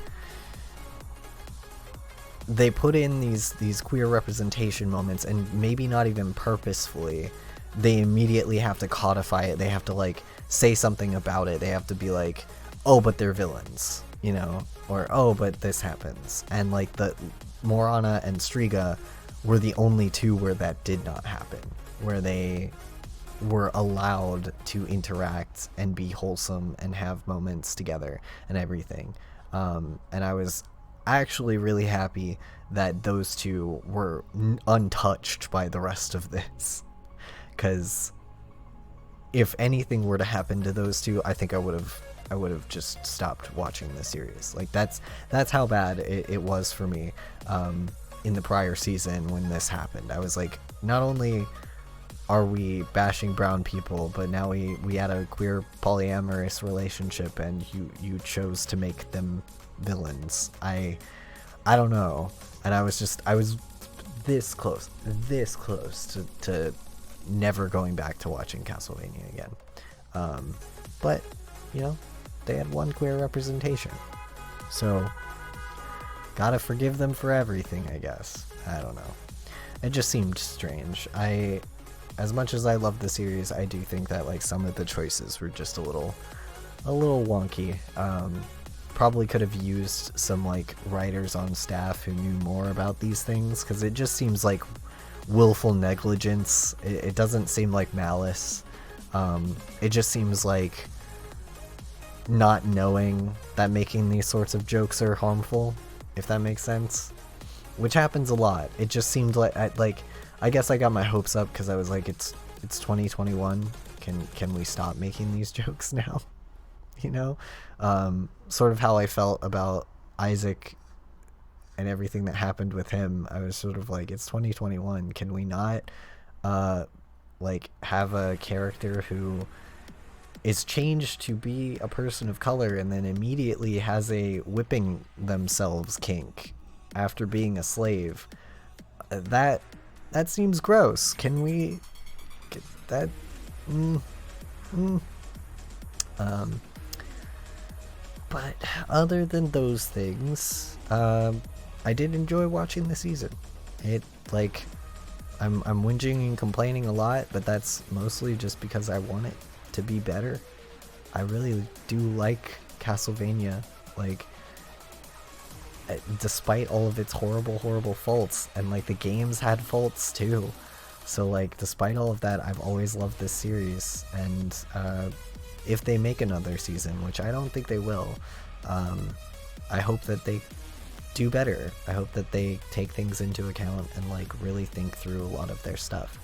they put in these queer representation moments, and maybe not even purposefully, they immediately have to codify it. They have to like say something about it. They have to be like, oh, but they're villains, you know, or oh, but this happens. And like, the Morana and Striga were the only two where that did not happen, where they were allowed to interact and be wholesome and have moments together and everything. And I was actually really happy that those two were untouched by the rest of this, because if anything were to happen to those two, I think I would have just stopped watching the series. Like, that's how bad it was for me in the prior season when this happened. I was like, not only are we bashing brown people, but now we had a queer polyamorous relationship and you chose to make them villains. I don't know. And I was this close to never going back to watching Castlevania again. But, you know, they had one queer representation. So, gotta forgive them for everything, I guess. I don't know. It just seemed strange. As much as I love the series, I do think that like some of the choices were just a little wonky. Probably could have used some like writers on staff who knew more about these things, because it just seems like willful negligence. It doesn't seem like malice. It just seems like not knowing that making these sorts of jokes are harmful, if that makes sense, which happens a lot. It just seemed like I guess I got my hopes up because I was like, it's 2021. Can we stop making these jokes now? You know, sort of how I felt about Isaac and everything that happened with him. I was sort of like, it's 2021. Can we not like have a character who is changed to be a person of color and then immediately has a whipping themselves kink after being a slave? That seems gross. Can we get that? But other than those things, I did enjoy watching the season. It, like, I'm whinging and complaining a lot, but that's mostly just because I want it to be better. I really do like Castlevania, like, despite all of its horrible faults, and like the games had faults too. So like, despite all of that, I've always loved this series, and if they make another season, which I don't think they will, I hope that they do better. I hope that they take things into account and like really think through a lot of their stuff.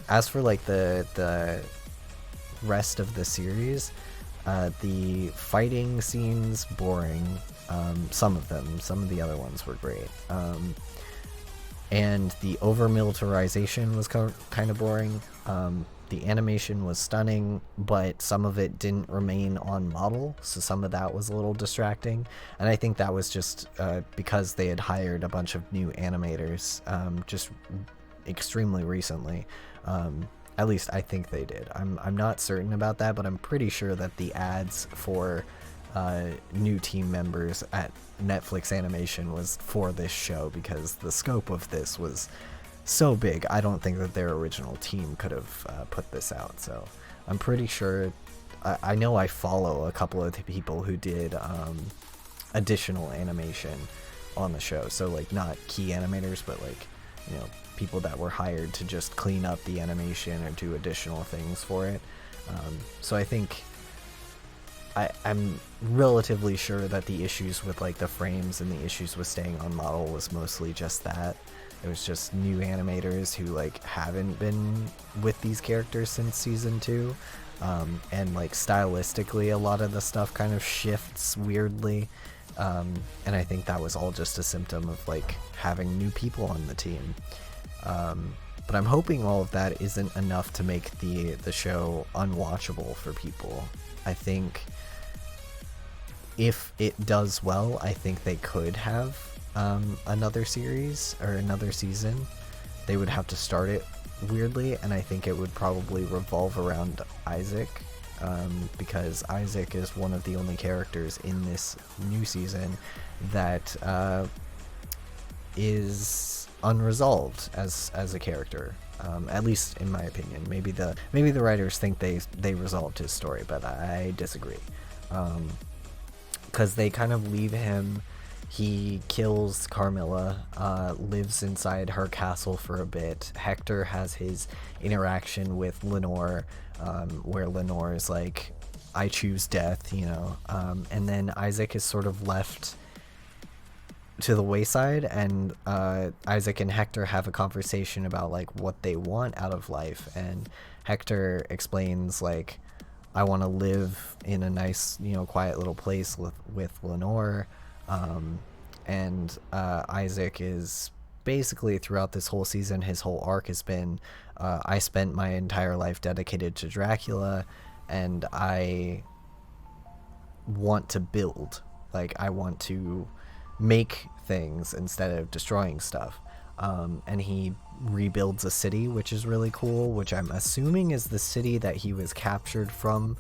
As for like the rest of the series, the fighting scenes, boring. Some of the other ones were great. And the over-militarization was kind of boring. The animation was stunning, but some of it didn't remain on model, so some of that was a little distracting. And I think that was just because they had hired a bunch of new animators just extremely recently. At least I think they did. I'm not certain about that, but I'm pretty sure that the ads for new team members at Netflix Animation was for this show, because the scope of this was so big. I don't think that their original team could have put this out, so I'm pretty sure. I know I follow a couple of the people who did additional animation on the show, so like not key animators, but like, you know, people that were hired to just clean up the animation or do additional things for it. So I think I'm relatively sure that the issues with like the frames and the issues with staying on model was mostly just that. It was just new animators who like haven't been with these characters since season 2, and like stylistically a lot of the stuff kind of shifts weirdly, and I think that was all just a symptom of like having new people on the team. But I'm hoping all of that isn't enough to make the show unwatchable for people. I think if it does well, I think they could have another series or another season. They would have to start it weirdly, and I think it would probably revolve around Isaac, because Isaac is one of the only characters in this new season that is unresolved as a character, at least in my opinion. Maybe the writers think they resolved his story, but I disagree, because they kind of leave him. He kills Carmilla, lives inside her castle for a bit. Hector has his interaction with Lenore, where Lenore is like, I choose death, you know, and then Isaac is sort of left to the wayside, and Isaac and Hector have a conversation about like what they want out of life, and Hector explains like, I want to live in a nice, you know, quiet little place with Lenore, and Isaac is basically throughout this whole season, his whole arc has been, I spent my entire life dedicated to Dracula, and I want to build. Like, I want to make things instead of destroying stuff. And he rebuilds a city, which is really cool, which I'm assuming is the city that he was captured from.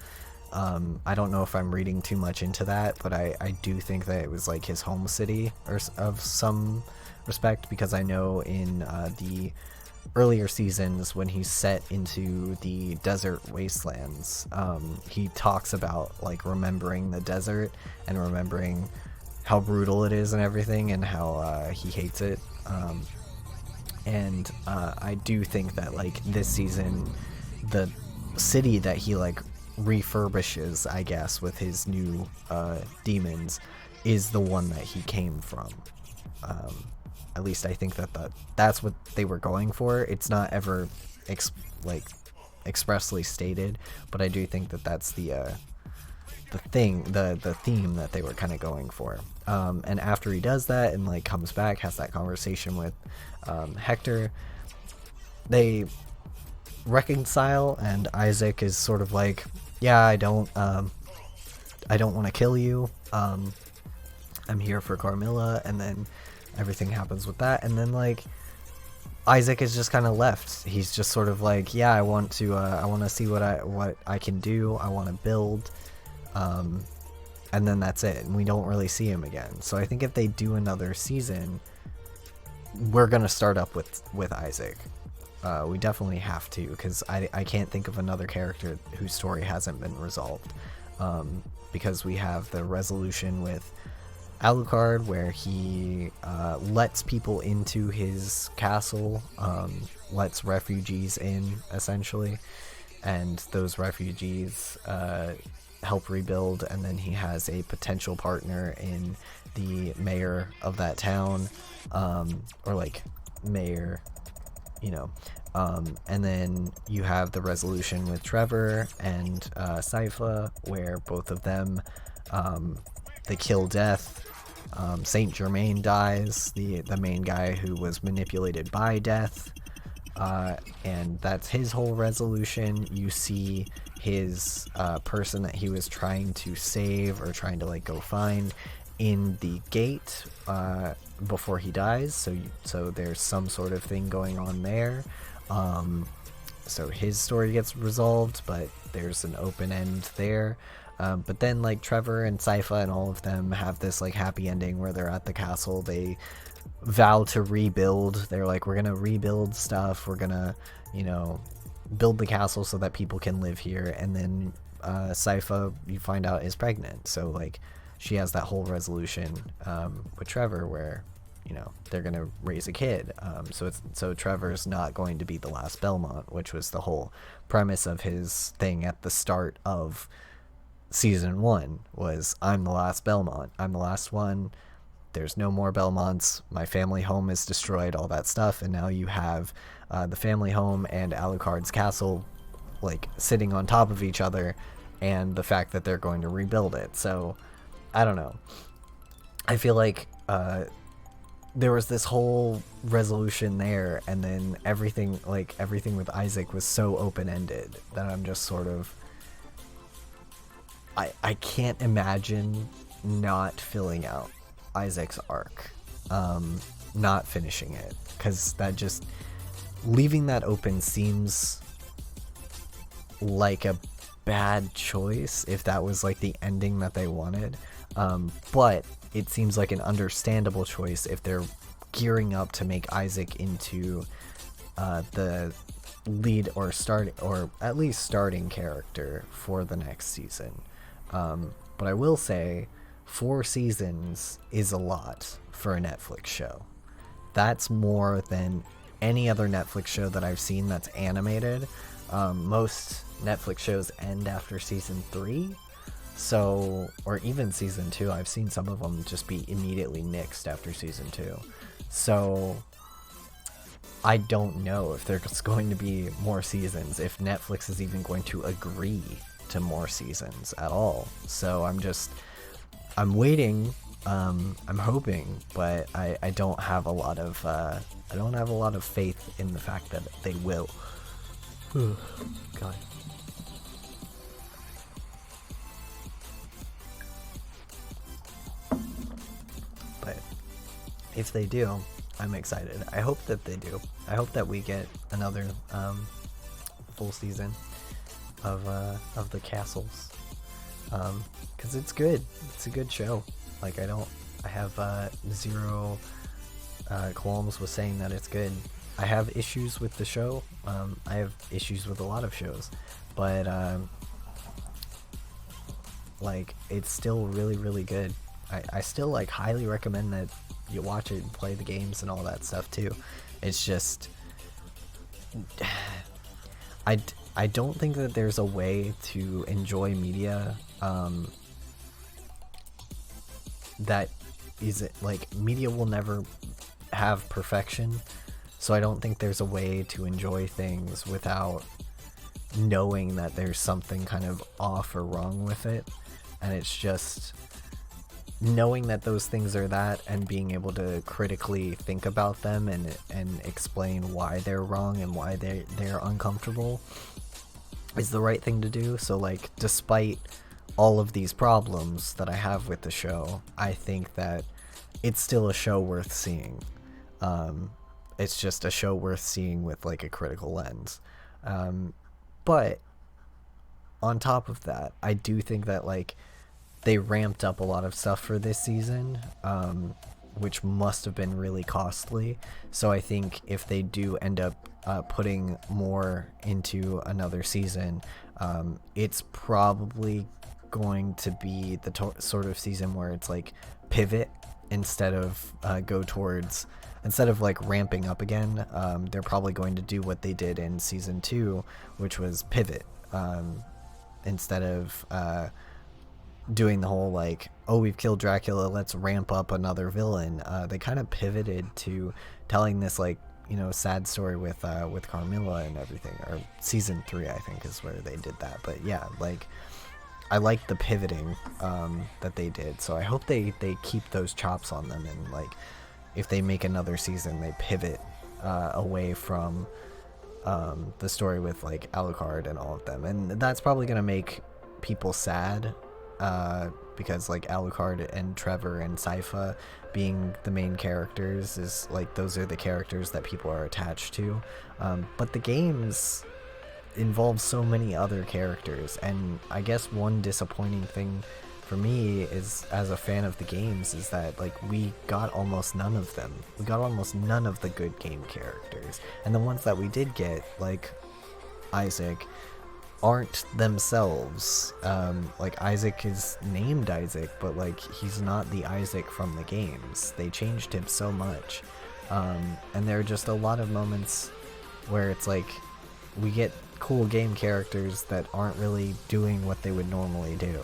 I don't know if I'm reading too much into that, but I do think that it was like his home city or of some respect, because I know in the earlier seasons when he's set into the desert wastelands, he talks about like remembering the desert and remembering how brutal it is and everything, and how he hates it. And I do think that like this season, the city that he like refurbishes, I guess, with his new demons is the one that he came from. At least I think that that's what they were going for. It's not ever expressly stated, but I do think that that's the theme that they were kind of going for. And after he does that and like comes back, has that conversation with Hector, they reconcile, and Isaac is sort of like, yeah, I don't want to kill you. I'm here for Carmilla, and then everything happens with that, and then like Isaac is just kind of left. He's just sort of like, yeah, I want to see what I can do. I want to build, and then that's it, and we don't really see him again. So I think if they do another season, we're gonna start up with Isaac. We definitely have to, because I can't think of another character whose story hasn't been resolved, because we have the resolution with Alucard, where he lets people into his castle, lets refugees in, essentially, and those refugees help rebuild, and then he has a potential partner in the mayor of that town, or like mayor, you know. And then you have the resolution with Trevor and Sypha, where both of them, they kill Death. Saint Germain dies, the main guy who was manipulated by Death, and that's his whole resolution. You see his person that he was trying to save, or trying to like go find, in the gate before he dies, so there's some sort of thing going on there. So his story gets resolved, but there's an open end there. But then like Trevor and Sypha and all of them have this like happy ending where they're at the castle. They vow to rebuild. They're like, we're gonna rebuild stuff, we're gonna, you know, build the castle so that people can live here. And then Sypha, you find out, is pregnant, so like she has that whole resolution with Trevor where, you know, they're gonna raise a kid. So Trevor's not going to be the last Belmont, which was the whole premise of his thing at the start of season 1, was I'm the last Belmont, I'm the last one, there's no more Belmonts, my family home is destroyed, all that stuff. And now you have the family home and Alucard's castle like sitting on top of each other, and the fact that they're going to rebuild it. So I don't know, I feel like there was this whole resolution there, and then everything with Isaac was so open-ended that I'm just sort of, I can't imagine not filling out Isaac's arc, not finishing it, because that just, leaving that open seems like a bad choice if that was like the ending that they wanted, but it seems like an understandable choice if they're gearing up to make Isaac into the lead or at least starting character for the next season. But I will say 4 seasons is a lot for a Netflix show. That's more than any other Netflix show that I've seen that's animated. Most Netflix shows end after season 3. So, or even season 2, I've seen some of them just be immediately nixed after season 2. So I don't know if there's going to be more seasons, if Netflix is even going to agree to more seasons at all. So I'm waiting I'm hoping, but I don't have a lot of faith in the fact that they will. God. But if they do, I'm excited. I hope that they do. I hope that we get another full season of the castles, because it's good. It's a good show. Like, I have zero qualms with saying that it's good. I have issues with the show. I have issues with a lot of shows, but like, it's still really, really good. I still like highly recommend that you watch it and play the games and all that stuff too. It's just, I don't think that there's a way to enjoy media that is, like, media will never have perfection, so I don't think there's a way to enjoy things without knowing that there's something kind of off or wrong with it. And it's just knowing that those things are that, and being able to critically think about them and explain why they're wrong and why they're uncomfortable is the right thing to do. So, like, despite all of these problems that I have with the show, I think that it's still a show worth seeing. It's just a show worth seeing with, like, a critical lens. But on top of that, I do think that, like, they ramped up a lot of stuff for this season, which must have been really costly. So I think if they do end up putting more into another season, it's probably going to be the sort of season where it's like pivot instead of instead of like ramping up again. They're probably going to do what they did in season 2, which was pivot, instead of doing the whole like, oh, we've killed Dracula, let's ramp up another villain. They kind of pivoted to telling this, like, you know, sad story with Carmilla and everything. Or season 3, I think, is where they did that. But yeah, like, I like the pivoting that they did, so I hope they keep those chops on them, and, like, if they make another season, they pivot away from the story with, like, Alucard and all of them. And that's probably gonna make people sad, because, like, Alucard and Trevor and Sypha being the main characters is, like, those are the characters that people are attached to. But the games involve so many other characters, and I guess one disappointing thing for me is, as a fan of the games, is that, like, we got almost none of them. We got almost none of the good game characters, and the ones that we did get, like Isaac, aren't themselves. Like, Isaac is named Isaac, but, like, he's not the Isaac from the games. They changed him so much, and there are just a lot of moments where it's like we get cool game characters that aren't really doing what they would normally do.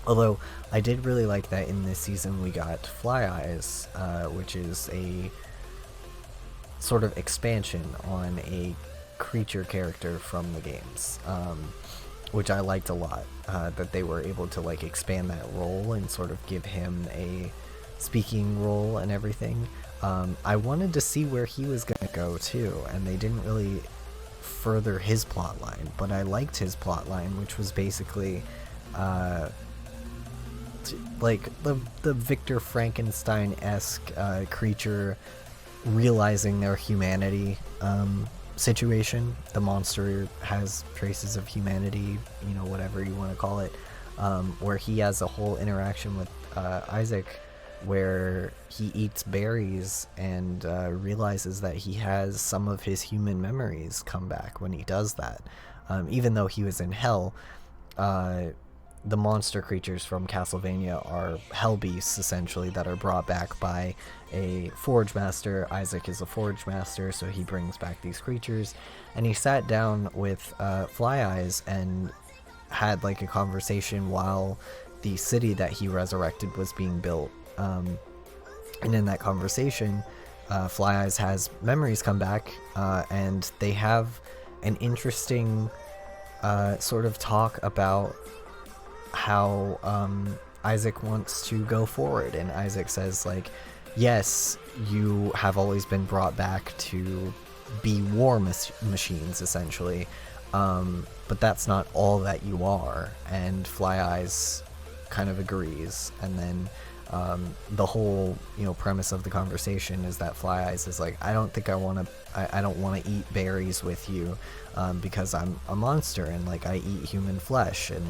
Although I did really like that in this season we got Fly Eyes, which is a sort of expansion on a creature character from the games, which I liked a lot, that they were able to, like, expand that role and sort of give him a speaking role and everything. I wanted to see where he was gonna go too, and they didn't really further his plotline, but I liked his plotline, which was basically like the Victor Frankenstein-esque creature realizing their humanity situation. The monster has traces of humanity, you know, whatever you want to call it, where he has a whole interaction with Isaac where he eats berries and realizes that he has some of his human memories come back when he does that. Even though he was in hell, the monster creatures from Castlevania are hell beasts, essentially, that are brought back by a forge master. Isaac is a forge master, so he brings back these creatures, and he sat down with Fly Eyes and had, like, a conversation while the city that he resurrected was being built. And in that conversation, Fly Eyes has memories come back, and they have an interesting sort of talk about how Isaac wants to go forward, and Isaac says, like, yes, you have always been brought back to be war machines, essentially, but that's not all that you are. And Fly Eyes kind of agrees, and then the whole, you know, premise of the conversation is that Fly Eyes is like, I don't think I want to, I don't want to eat berries with you, because I'm a monster and like I eat human flesh, and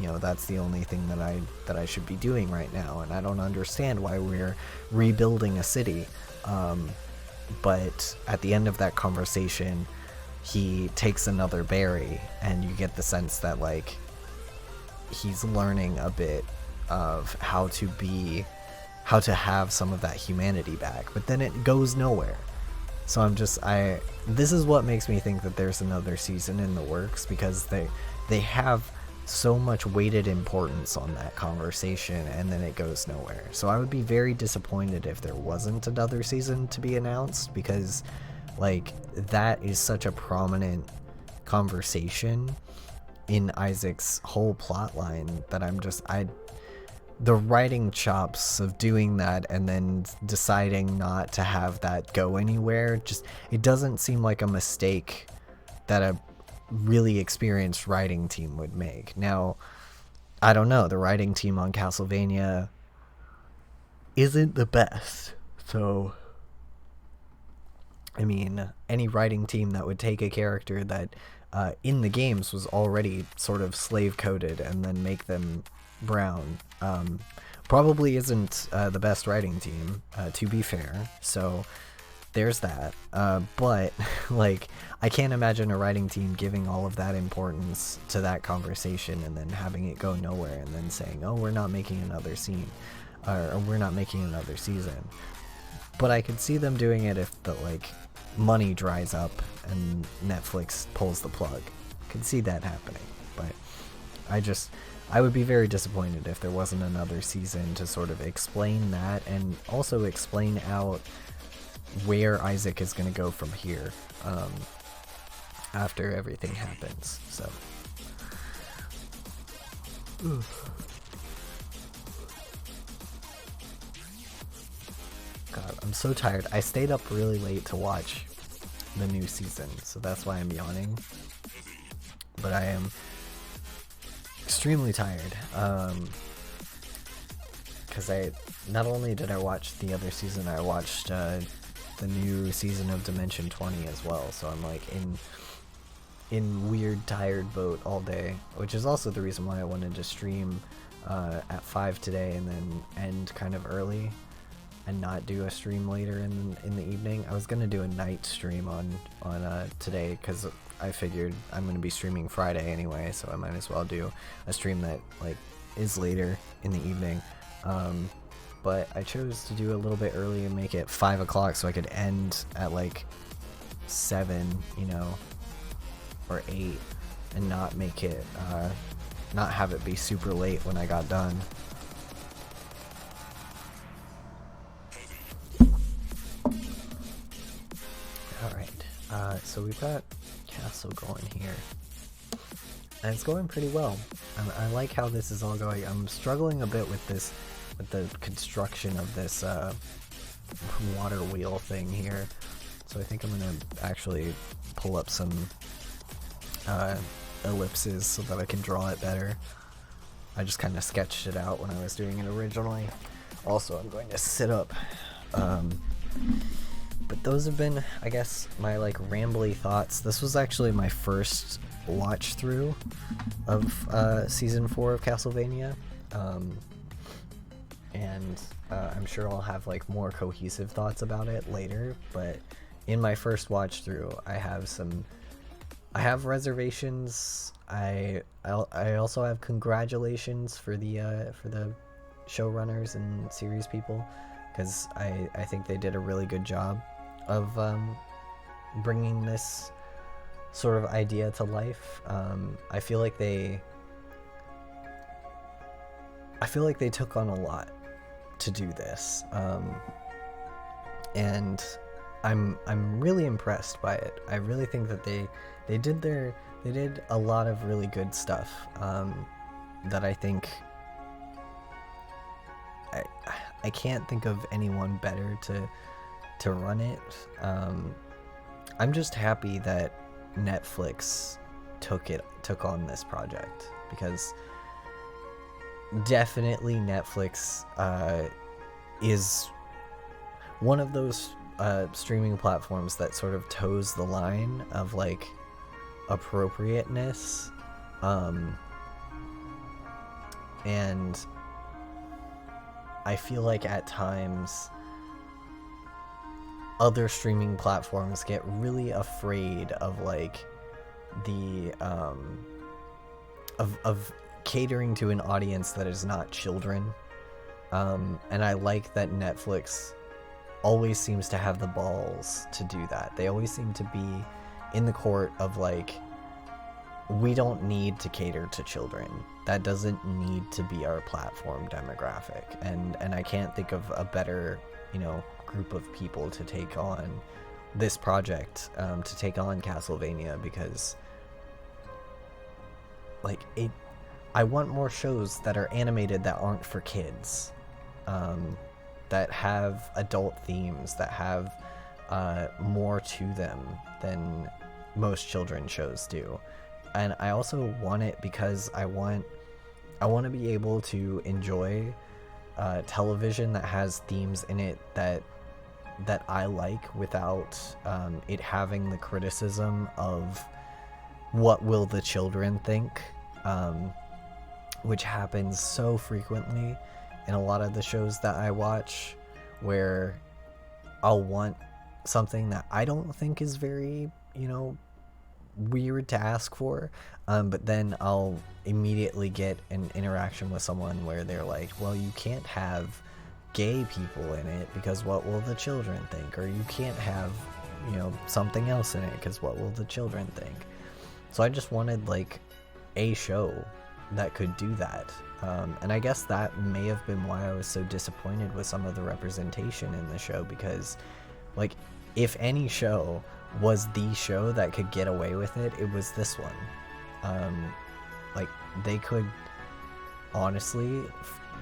you know, that's the only thing that I should be doing right now, and I don't understand why we're rebuilding a city. But at the end of that conversation, he takes another berry, and you get the sense that like he's learning a bit of how to have some of that humanity back, but then it goes nowhere. So this is what makes me think that there's another season in the works, because they have so much weighted importance on that conversation, and then it goes nowhere. So I would be very disappointed if there wasn't another season to be announced, because like that is such a prominent conversation in Isaac's whole plot line that the writing chops of doing that and then deciding not to have that go anywhere, just, it doesn't seem like a mistake that a really experienced writing team would make. Now, I don't know, the writing team on Castlevania isn't the best, so I mean, any writing team that would take a character that in the games was already sort of slave coded and then make them brown probably isn't the best writing team, to be fair. So there's that. But like, I can't imagine a writing team giving all of that importance to that conversation and then having it go nowhere, and then saying, oh, we're not making another scene, or we're not making another season. But I could see them doing it if the like money dries up and Netflix pulls the plug. Could see that happening. But I would be very disappointed if there wasn't another season to sort of explain that, and also explain out where Isaac is going to go from here after everything happens. So God, I'm so tired. I stayed up really late to watch the new season, so that's why I'm yawning. But I am extremely tired, because not only did I watch the other season, I watched the new season of Dimension 20 as well, so I'm like in weird tired boat all day, which is also the reason why I wanted to stream at 5 today and then end kind of early and not do a stream later in the evening. I was gonna do a night stream on today, because I figured I'm going to be streaming Friday anyway, so I might as well do a stream that like is later in the evening. But I chose to do a little bit early and make it 5 o'clock so I could end at like 7, you know, or 8, and not make it, not have it be super late when I got done. Alright, so we've got Castle going here, and it's going pretty well. I like how this is all going. I'm struggling a bit with the construction of this water wheel thing here, so I think I'm gonna actually pull up some ellipses so that I can draw it better. I just kind of sketched it out when I was doing it originally. Also, I'm going to sit up. But those have been, I guess, my like rambly thoughts. This was actually my first watch through of season 4 of Castlevania, and I'm sure I'll have like more cohesive thoughts about it later. But in my first watch through, I have reservations. I also have congratulations for the showrunners and series people, because I think they did a really good job of bringing this sort of idea to life. I feel like they took on a lot to do this, and I'm really impressed by it. I really think that they did a lot of really good stuff that I think I can't think of anyone better to run it. I'm just happy that Netflix took on this project, because definitely Netflix is one of those streaming platforms that sort of toes the line of like appropriateness, and I feel like at times other streaming platforms get really afraid of like the of catering to an audience that is not children, and I like that Netflix always seems to have the balls to do that. They always seem to be in the court of like, we don't need to cater to children. That doesn't need to be our platform demographic. And I can't think of a better, group of people to take on this project, to take on Castlevania, because like I want more shows that are animated that aren't for kids, that have adult themes, that have more to them than most children shows do. And I also want it because I want to be able to enjoy television that has themes in it that I like, without it having the criticism of what will the children think, which happens so frequently in a lot of the shows that I watch, where I'll want something that I don't think is very, weird to ask for, but then I'll immediately get an interaction with someone where they're like, well, you can't have gay people in it because what will the children think, or you can't have something else in it because what will the children think. So I just wanted like a show that could do that, and I guess that may have been why I was so disappointed with some of the representation in the show, because like if any show was the show that could get away with it, it was this one. Like they could honestly,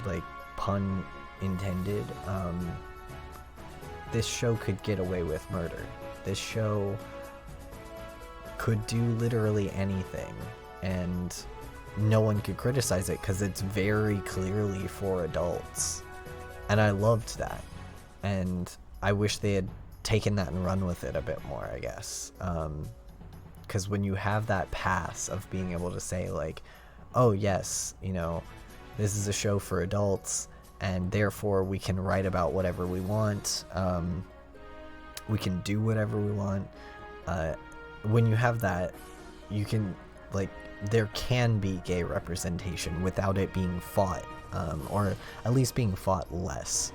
like pun intended, this show could get away with murder. This show could do literally anything, and no one could criticize it because it's very clearly for adults. And I loved that, and I wish they had taken that and run with it a bit more, I guess, because when you have that pass of being able to say like, oh yes, this is a show for adults, and therefore we can write about whatever we want, we can do whatever we want, when you have that, you can, like, there can be gay representation without it being fought, or at least being fought less,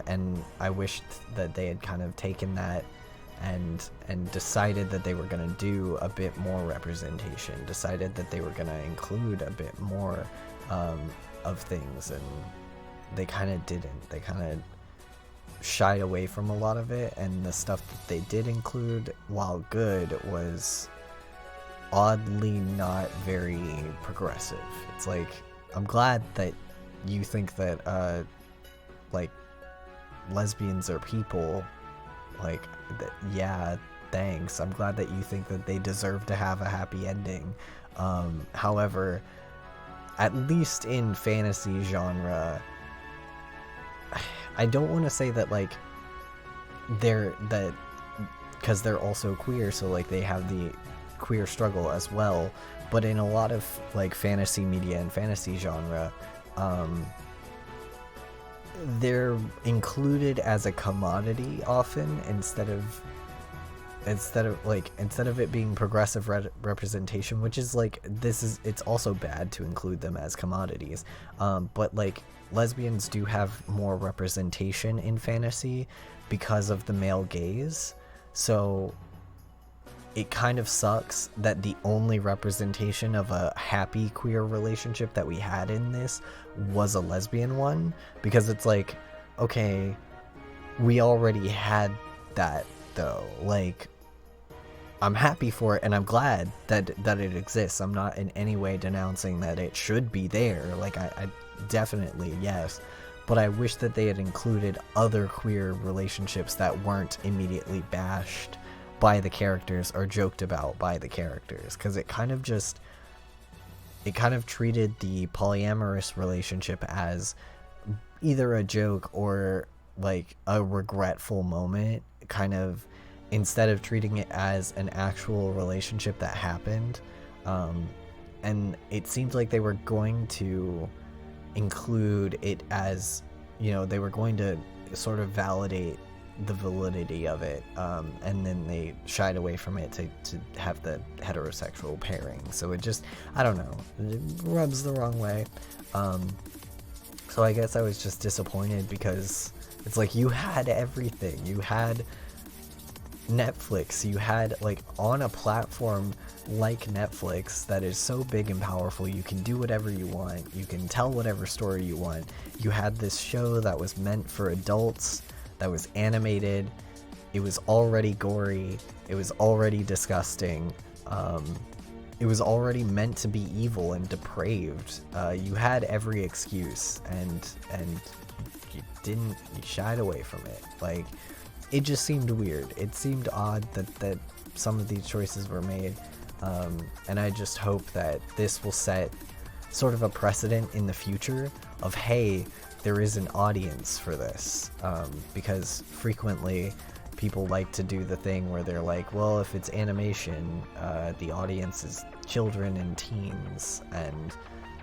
and I wished that they had kind of taken that and decided that they were going to do a bit more representation, decided that they were going to include a bit more of things, and they kind of didn't. They kind of shied away from a lot of it, and the stuff that they did include, while good, was oddly not very progressive. It's like, I'm glad that you think that like lesbians are people, like yeah, thanks. I'm glad that you think that they deserve to have a happy ending. However, at least in fantasy genre, I don't want to say that like because they're also queer, so like they have the queer struggle as well, but in a lot of like fantasy media and fantasy genre, they're included as a commodity often, instead of it being progressive representation, which is like, it's also bad to include them as commodities, but like lesbians do have more representation in fantasy because of the male gaze, so it kind of sucks that the only representation of a happy queer relationship that we had in this was a lesbian one, because it's like, okay, we already had that though. Like, I'm happy for it, and I'm glad that it exists. I'm not in any way denouncing that it should be there. Like, definitely, yes. But I wish that they had included other queer relationships that weren't immediately bashed by the characters or joked about by the characters, because it kind of treated the polyamorous relationship as either a joke or like a regretful moment, kind of, instead of treating it as an actual relationship that happened. And it seemed like they were going to include it as, you know, they were going to sort of validate the validity of it, and then they shied away from it to have the heterosexual pairing. So it just, I don't know, it rubs the wrong way. So I guess I was just disappointed, because it's like, you had everything. You had Netflix, you had, like, on a platform like Netflix that is so big and powerful, you can do whatever you want, you can tell whatever story you want. You had this show that was meant for adults, that was animated, it was already gory, it was already disgusting, it was already meant to be evil and depraved. You had every excuse, and you shied away from it. Like, it just seemed weird. It seemed odd that some of these choices were made, and I just hope that this will set sort of a precedent in the future of, hey, there is an audience for this, because frequently people like to do the thing where they're like, well, if it's animation, the audience is children and teens and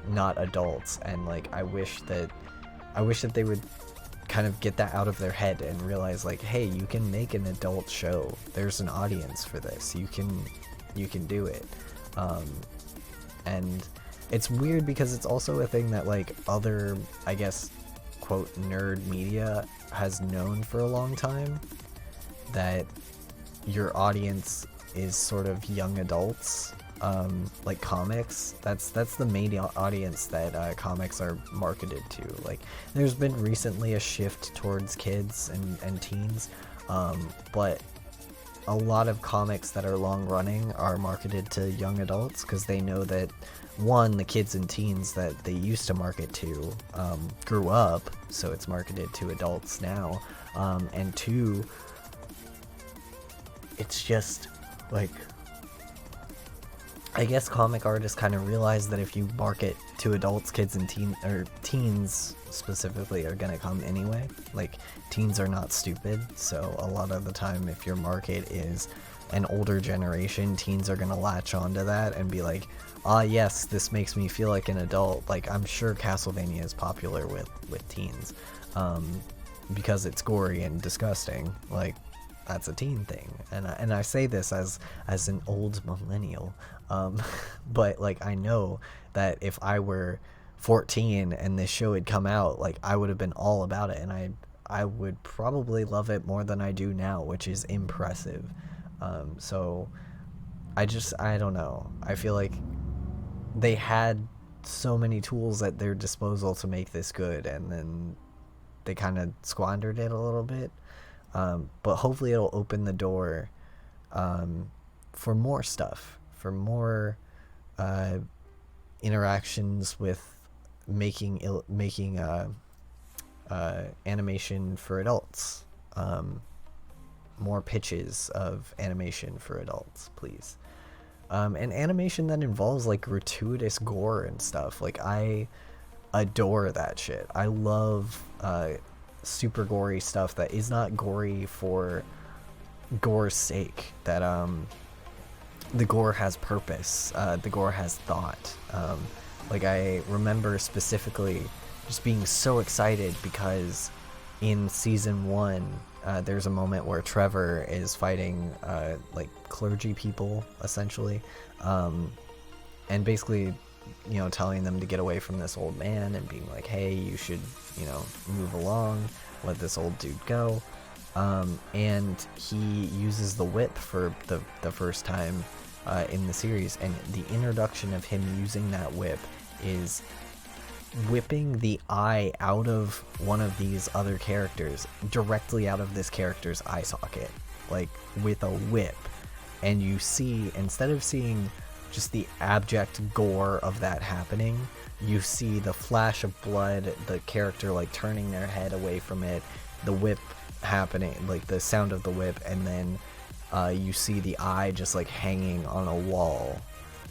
not adults, and like, I wish that they would kind of get that out of their head and realize, like, hey, you can make an adult show. There's an audience for this. You can do it. And it's weird because it's also a thing that, like, other, I guess, quote, nerd media has known for a long time, that your audience is sort of young adults. Like comics, that's the main audience that comics are marketed to. Like, there's been recently a shift towards kids and teens, but a lot of comics that are long running are marketed to young adults, because they know that, one, the kids and teens that they used to market to grew up, so it's marketed to adults now, and two, it's just like, I guess comic artists kind of realize that if you market to adults, kids and teens specifically are gonna come anyway. Like, teens are not stupid, so a lot of the time, if your market is an older generation, teens are gonna latch onto that and be like, ah, yes, this makes me feel like an adult. Like, I'm sure Castlevania is popular with teens, because it's gory and disgusting. Like, that's a teen thing, and I say this as an old millennial, but like, I know that if I were 14 and this show had come out, like, I would have been all about it, and I would probably love it more than I do now, which is impressive. So I don't know, I feel like they had so many tools at their disposal to make this good, and then they kind of squandered it a little bit. But hopefully it'll open the door for more stuff, for more interactions with making animation for adults. More pitches of animation for adults, please. And animation that involves, like, gratuitous gore and stuff. Like, I adore that shit. I love super gory stuff that is not gory for gore's sake, that the gore has purpose, the gore has thought. Like, I remember specifically just being so excited because in season 1 there's a moment where Trevor is fighting like clergy people, essentially, and basically, you know, telling them to get away from this old man and being like, hey, you should, you know, move along, let this old dude go. And he uses the whip for the first time in the series, and the introduction of him using that whip is whipping the eye out of one of these other characters, directly out of this character's eye socket, like, with a whip. And you see, instead of seeing just the abject gore of that happening. You see the flash of blood, the character like turning their head away from it, the whip happening, like the sound of the whip, and then you see the eye just like hanging on a wall,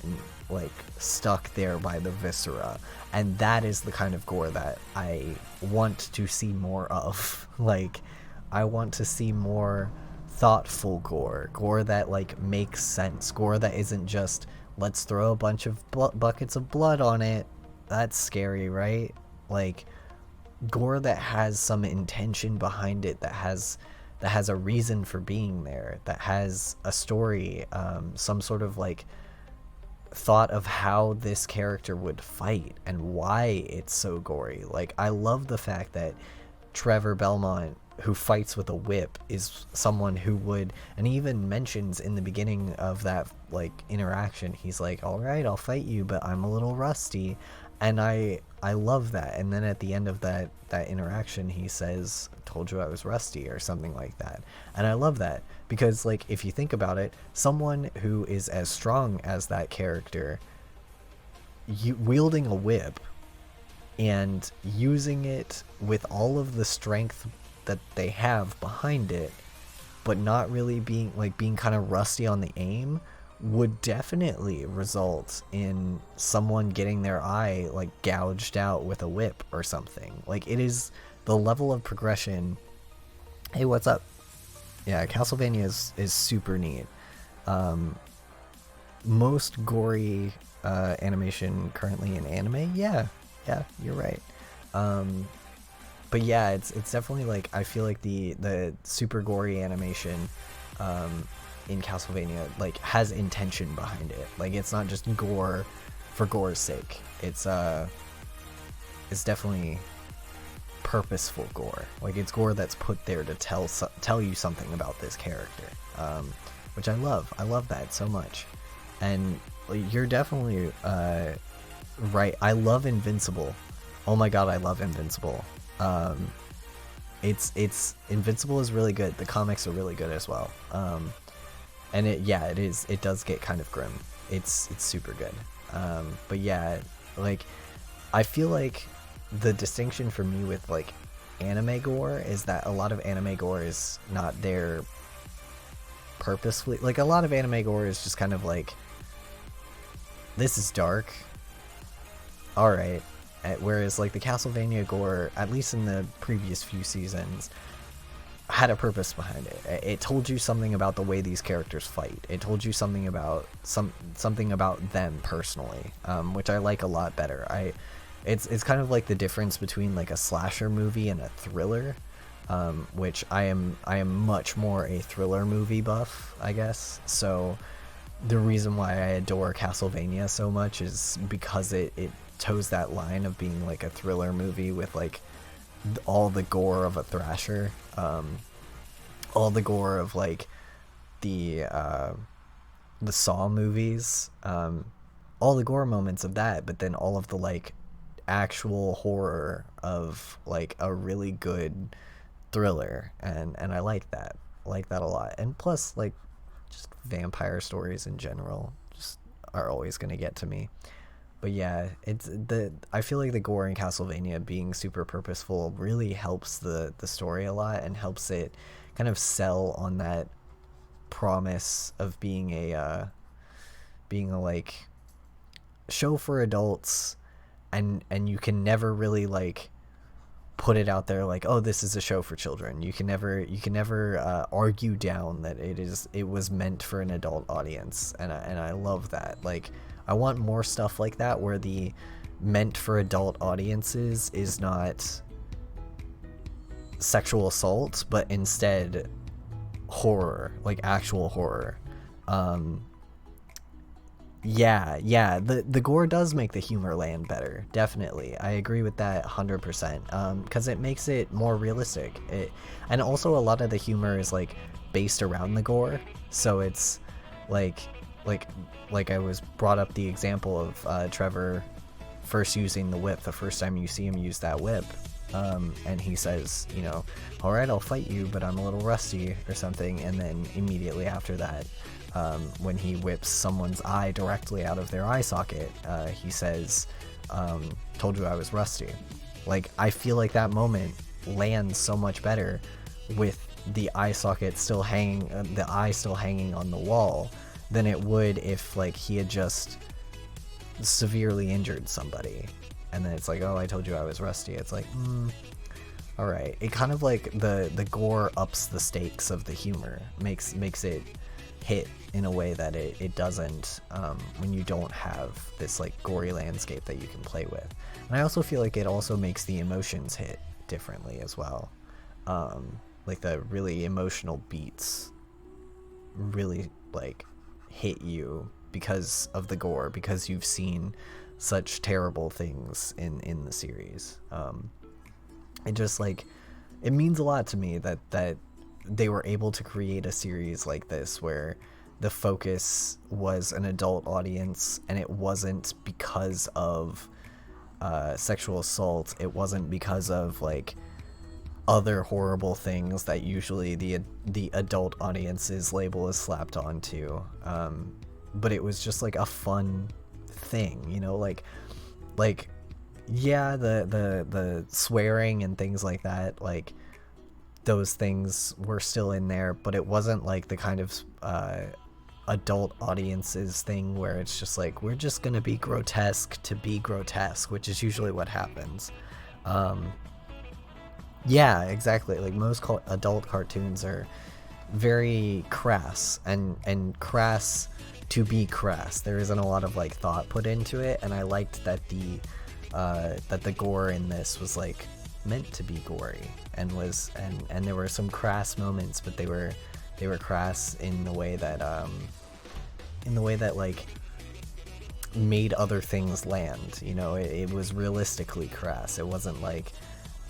and, like stuck there by the viscera. And that is the kind of gore that I want to see more of. Like, I want to see more thoughtful gore that like makes sense, gore that isn't just let's throw a bunch of buckets of blood on it. That's scary, right? Like, gore that has some intention behind it, that has a reason for being there, that has a story, some sort of like thought of how this character would fight and why it's so gory. Like, I love the fact that Trevor Belmont, who fights with a whip, is someone who would, and he even mentions in the beginning of that like interaction, he's like, all right, I'll fight you, but I'm a little rusty. And I love that. And then at the end of that interaction, he says, told you I was rusty, or something like that. And I love that, because like, if you think about it, someone who is as strong as that character, wielding a whip and using it with all of the strength that they have behind it, but not really being kind of rusty on the aim, would definitely result in someone getting their eye like gouged out with a whip or something. Like, it is the level of progression. Hey, what's up? Yeah, Castlevania is super neat. Most gory animation currently in anime. Yeah, you're right. But yeah, it's definitely like, I feel like the super gory animation in Castlevania like has intention behind it. Like, it's not just gore for gore's sake. It's definitely purposeful gore. Like, it's gore that's put there to tell you something about this character, which I love. I love that so much. And you're definitely right. I love Invincible. Oh my god, I love Invincible. It's Invincible is really good. The comics are really good as well. And it does get kind of grim. It's super good. But yeah, like, I feel like the distinction for me with like anime gore is that a lot of anime gore is not there purposefully. Like, a lot of anime gore is just kind of like, this is dark, alright. Whereas like the Castlevania gore, at least in the previous few seasons, had a purpose behind it. It told you something about the way these characters fight. It told you something about something about them personally, which I like a lot better. It's kind of like the difference between like a slasher movie and a thriller, which I am much more a thriller movie buff, I guess. So the reason why I adore Castlevania so much is because it toes that line of being like a thriller movie with like all the gore of a thrasher, all the gore of like the Saw movies, all the gore moments of that, but then all of the like actual horror of like a really good thriller, and I like that a lot. And plus, like, just vampire stories in general just are always gonna get to me. But yeah, I feel like the gore in Castlevania being super purposeful really helps the story a lot, and helps it kind of sell on that promise of being a like show for adults, and you can never really like put it out there like, oh, this is a show for children. You can never argue down that it was meant for an adult audience, and I love that. Like, I want more stuff like that, where the meant for adult audiences is not sexual assault, but instead horror, like actual horror. The gore does make the humor land better, definitely. I agree with that 100%, because it makes it more realistic. And also a lot of the humor is like based around the gore, so it's like I was brought up the example of Trevor first using the whip. The first time you see him use that whip, and he says, you know, all right, I'll fight you, but I'm a little rusty or something, and then immediately after that when he whips someone's eye directly out of their eye socket, he says, told you I was rusty. Like, I feel like that moment lands so much better with the eye socket still hanging, the eye still hanging on the wall, than it would if, like, he had just severely injured somebody. And then it's like, oh, I told you I was rusty. It's like, alright. It kind of like the gore ups the stakes of the humor, makes it hit in a way that it doesn't when you don't have this like gory landscape that you can play with. And I also feel like it also makes the emotions hit differently as well. Like the really emotional beats really like hit you because of the gore, because you've seen such terrible things in the series. It just like, it means a lot to me that they were able to create a series like this where the focus was an adult audience, and it wasn't because of sexual assault. It wasn't because of like other horrible things that usually the adult audience's label is slapped onto. But it was just like a fun thing, you know, like yeah, the swearing and things like that, like those things were still in there, but it wasn't like the kind of adult audiences thing where it's just like, we're just gonna be grotesque to be grotesque, which is usually what happens. Yeah, exactly. Like most adult cartoons are very crass and crass to be crass. There isn't a lot of like thought put into it, and I liked that the gore in this was like meant to be gory and was and there were some crass moments, but they were crass in the way that like made other things land, you know. It was realistically crass. It wasn't like,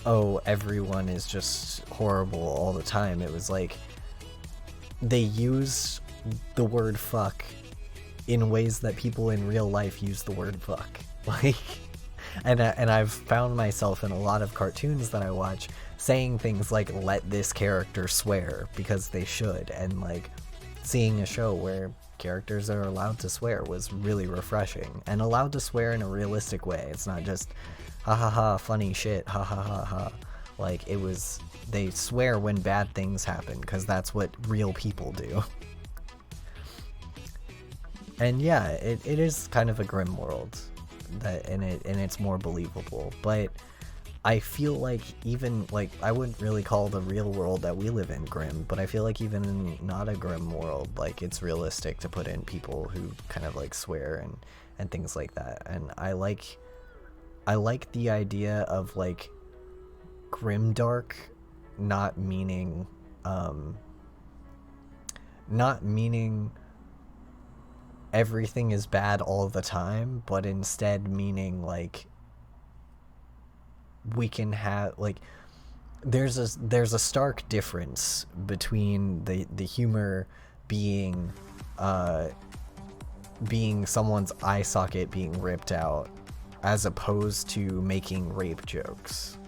oh, everyone is just horrible all the time. It was like they used the word fuck in ways that people in real life use the word fuck. Like, and I've found myself in a lot of cartoons that I watch saying things like, let this character swear, because they should. And like seeing a show where characters are allowed to swear was really refreshing, and allowed to swear in a realistic way. It's not just ha ha ha funny shit, ha ha ha ha. Like, it was, they swear when bad things happen, because that's what real people do. And yeah, it is kind of a grim world, and it's more believable. But I feel like even, like, I wouldn't really call the real world that we live in grim, but I feel like even in not a grim world, like, it's realistic to put in people who kind of like swear and things like that. And I like the idea of like grimdark not meaning everything is bad all the time, but instead meaning like we can have, like, there's a stark difference between the humor being someone's eye socket being ripped out as opposed to making rape jokes,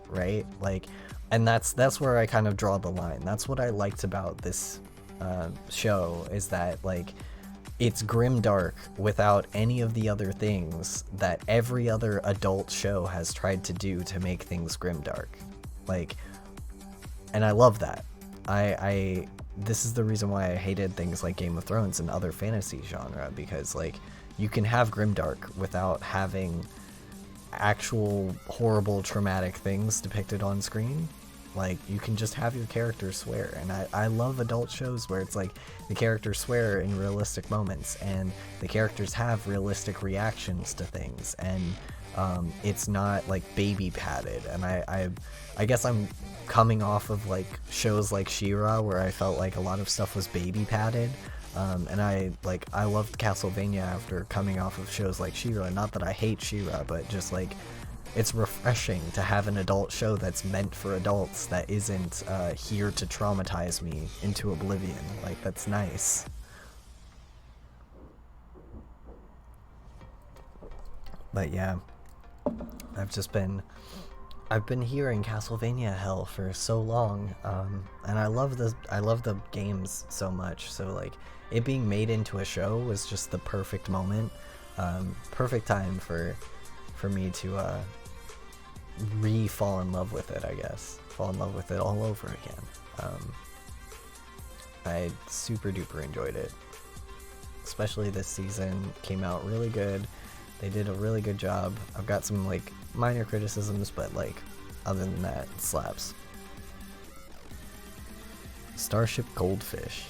right? Like, and that's where I kind of draw the line. That's what I liked about this show, is that like it's grimdark without any of the other things that every other adult show has tried to do to make things grimdark. Like, and I love that. This is the reason why I hated things like Game of Thrones and other fantasy genre, because like you can have grimdark without having actual horrible traumatic things depicted on screen. Like, you can just have your characters swear, and I love adult shows where it's like the characters swear in realistic moments, and the characters have realistic reactions to things, and it's not like baby padded. And I guess I'm coming off of like shows like She-Ra, where I felt like a lot of stuff was baby padded, and I loved Castlevania after coming off of shows like She-Ra. Not that I hate She-Ra, but just like, it's refreshing to have an adult show that's meant for adults, that isn't here to traumatize me into oblivion. Like, that's nice. But yeah, I've just been I've been hearing Castlevania hell for so long, and I love the games so much. So like it being made into a show was just the perfect moment, perfect time for me to fall in love with it. I guess fall in love with it all over again. I super duper enjoyed it, especially this season. Came out really good. They did a really good job. I've got some like minor criticisms, but like other than that, it slaps. Starship Goldfish.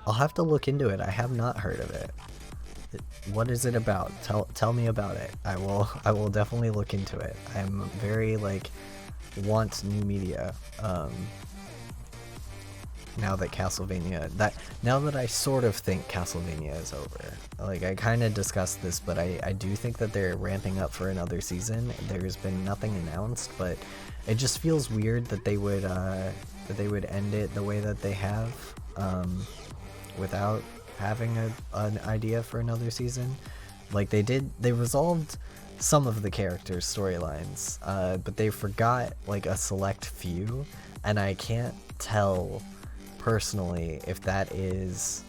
I'll have to look into it. I have not heard of it. What is it about? Tell me about it. I will definitely look into it. I'm very like want new media. Now that I sort of think Castlevania is over. Like I kind of discussed this, but I do think that they're ramping up for another season. There's been nothing announced, but it just feels weird that they would end it the way that they have, without having an idea for another season. Like they resolved some of the characters' storylines, but they forgot like a select few, and I can't tell personally if that is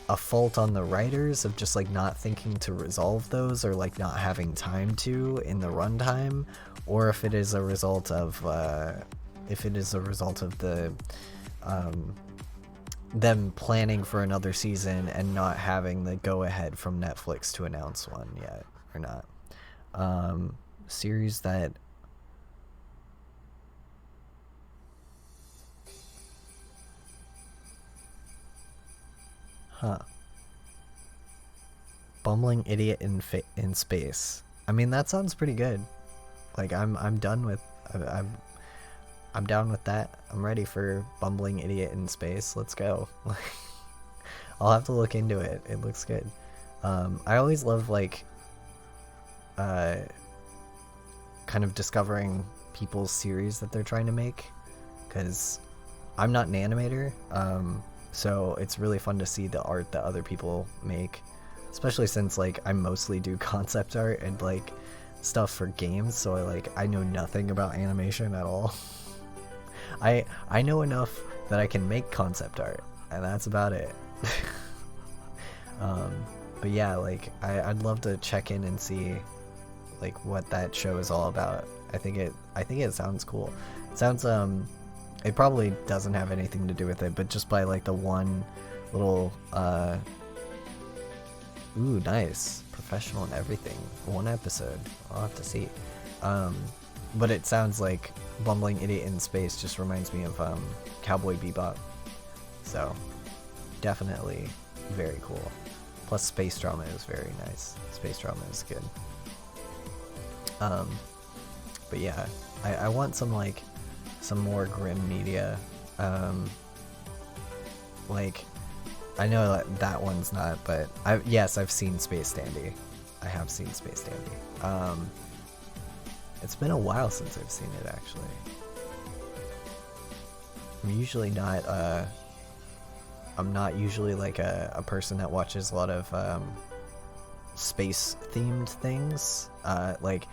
a fault on the writers of just like not thinking to resolve those, or like not having time to in the runtime, or if it is a result of the them planning for another season and not having the go ahead from Netflix to announce one yet or not. Series that Bumbling Idiot in Space. I mean, that sounds pretty good. Like I'm down with that. I'm ready for Bumbling Idiot in Space. Let's go. I'll have to look into it. It looks good. I always love like kind of discovering people's series that they're trying to make, because I'm not an animator, so it's really fun to see the art that other people make, especially since like I mostly do concept art and like stuff for games, so I know nothing about animation at all. I know enough that I can make concept art, and that's about it. But yeah, like I'd love to check in and see like what that show is all about. I think it sounds cool. It sounds it probably doesn't have anything to do with it, but just by like the one little ooh, nice, professional and everything, one episode. I'll have to see. But it sounds like Bumbling Idiot in Space just reminds me of Cowboy Bebop, so definitely very cool. Plus space drama is very nice. Space drama is good. But yeah, I want some more grim media. Like I know that one's not, but I've seen Space Dandy. I have seen Space Dandy. It's been a while since I've seen it, actually. I'm not usually like a person that watches a lot of space themed things. Like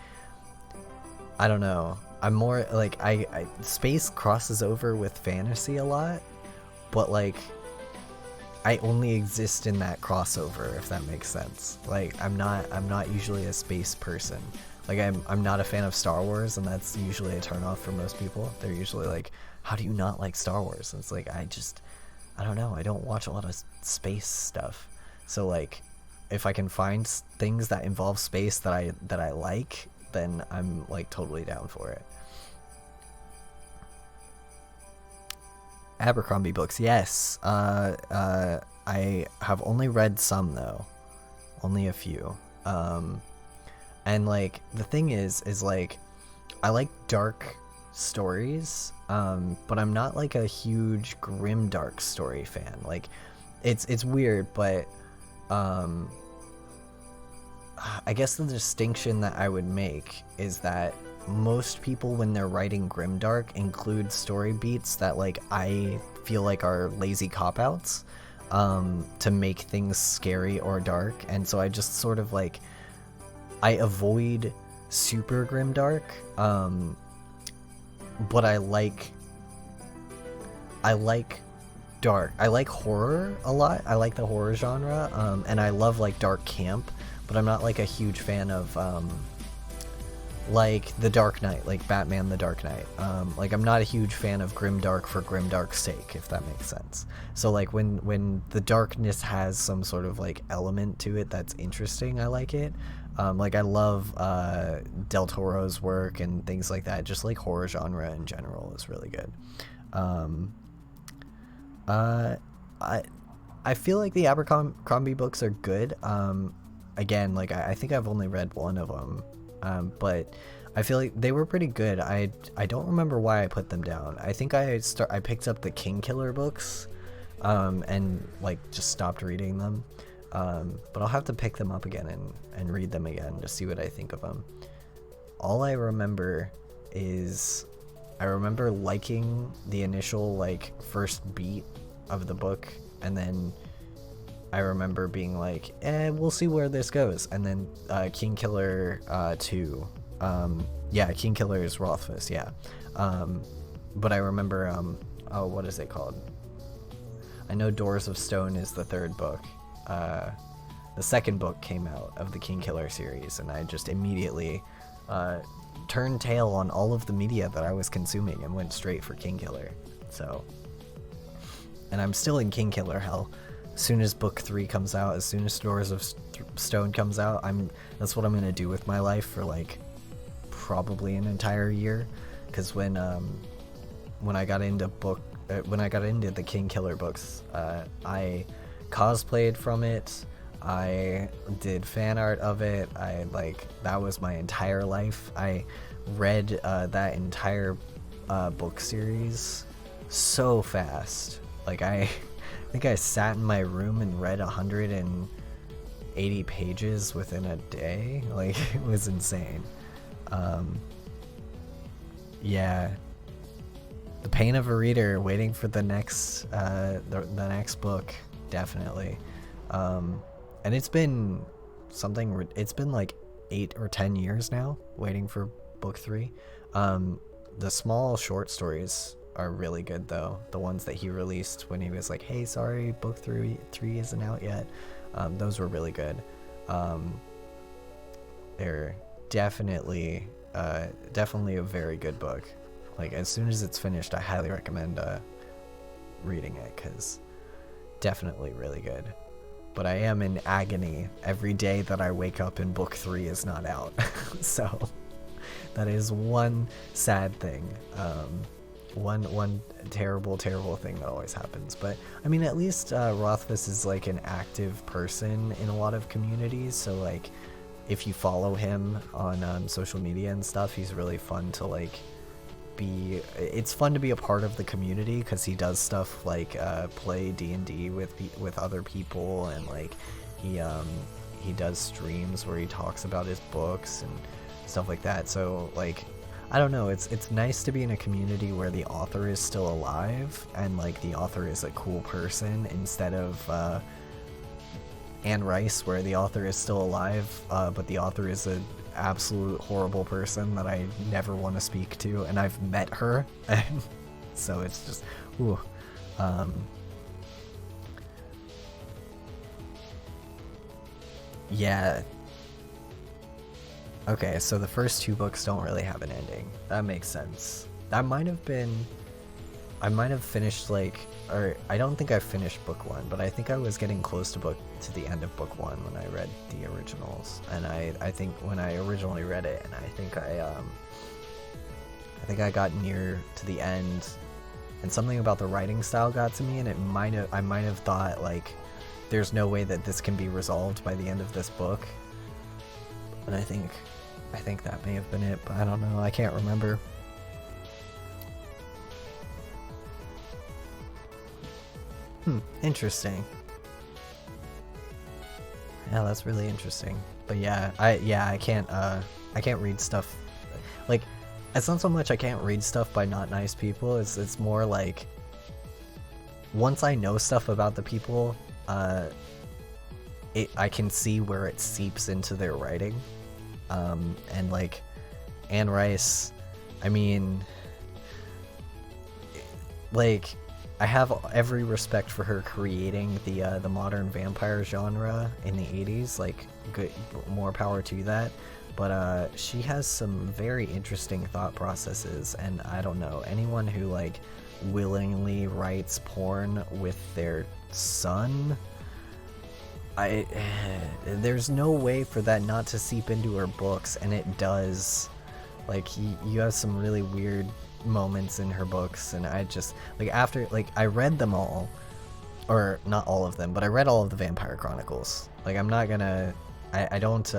I don't know. I'm more like I space crosses over with fantasy a lot, but like I only exist in that crossover, if that makes sense. Like I'm not usually a space person. Like I'm not a fan of Star Wars, and that's usually a turnoff for most people. They're usually like, how do you not like Star Wars? And it's like I don't know. I don't watch a lot of space stuff. So like if I can find things that involve space that I like, then I'm like totally down for it. Abercrombie books, yes. I have only read some though, only a few. And like the thing is like I like dark stories, but I'm not like a huge grim dark story fan. Like it's weird, but I guess the distinction that I would make is that most people, when they're writing grimdark, include story beats that like I feel like are lazy cop-outs to make things scary or dark, and so I just sort of like I avoid super grimdark, but I like dark. I like horror a lot. I like the horror genre, and I love like dark camp, but I'm not like a huge fan of like The Dark Knight, like Batman The Dark Knight. Like I'm not a huge fan of grimdark for grimdark's sake, if that makes sense. So like when the darkness has some sort of like element to it that's interesting, I like it. Like I love Del Toro's work and things like that. Just like horror genre in general is really good. I feel like the Abercrombie books are good. Again, like I think I've only read one of them, but I feel like they were pretty good. I don't remember why I put them down. I think I picked up the Kingkiller books, and like just stopped reading them. But I'll have to pick them up again and read them again to see what I think of them. All I remember is I remember liking the initial like first beat of the book, and then I remember being like, we'll see where this goes. And then Kingkiller 2, yeah, Kingkiller is Rothfuss, yeah. But I remember oh, what is it called? I know Doors of Stone is the third book. The second book came out of the Kingkiller series, and I just immediately turned tail on all of the media that I was consuming and went straight for Kingkiller. So, and I'm still in Kingkiller hell. As soon as book 3 comes out, as soon as Doors of Stone comes out, that's what I'm gonna do with my life for like probably an entire year. Because when I got into the Kingkiller books, I cosplayed from it. I did fan art of it. That was my entire life. I read that entire book series so fast. Like I think I sat in my room and read 180 pages within a day. Like it was insane. Yeah. The pain of a reader waiting for the next the next book, definitely. And it's been like 8 or 10 years now waiting for book 3. The small short stories are really good though. The ones that he released when he was like, hey, sorry, book 3 isn't out yet. Those were really good. They're definitely a very good book. Like as soon as it's finished, I highly recommend reading it, because definitely really good. But I am in agony every day that I wake up and book 3 is not out. So that is one sad thing. One terrible thing that always happens. But I mean, at least Rothfuss is like an active person in a lot of communities. So like if you follow him on social media and stuff, he's really fun to like it's fun to be a part of the community, because he does stuff like play D&D with other people, and like he does streams where he talks about his books and stuff like that. So like I don't know, it's nice to be in a community where the author is still alive and like the author is a cool person, instead of Anne Rice, where the author is still alive but the author is a absolute horrible person that I never want to speak to, and I've met her, and so it's just ooh. Yeah. Okay, so the first 2 books don't really have an ending. That makes sense. I might have finished or I don't think I finished book 1, but I think I was getting close to the end of book 1 when I read the originals. And I think when I originally read it, and I think I got near to the end, and something about the writing style got to me, and I might have thought like there's no way that this can be resolved by the end of this book. And I think that may have been it, but I don't know. I can't remember. Interesting. Yeah, that's really interesting. But yeah, I can't read stuff. Like, it's not so much I can't read stuff by not nice people. It's more like once I know stuff about the people, I can see where it seeps into their writing. And like Anne Rice, I mean, like, I have every respect for her creating the modern vampire genre in the 80s, like, good, more power to that, but she has some very interesting thought processes, and I don't know, anyone who like willingly writes porn with their son, there's no way for that not to seep into her books, and it does. Like, you have some really weird moments in her books, and I just, like, after, like, I read them all, or not all of them, but I read all of the Vampire Chronicles. Like, I'm not gonna, I don't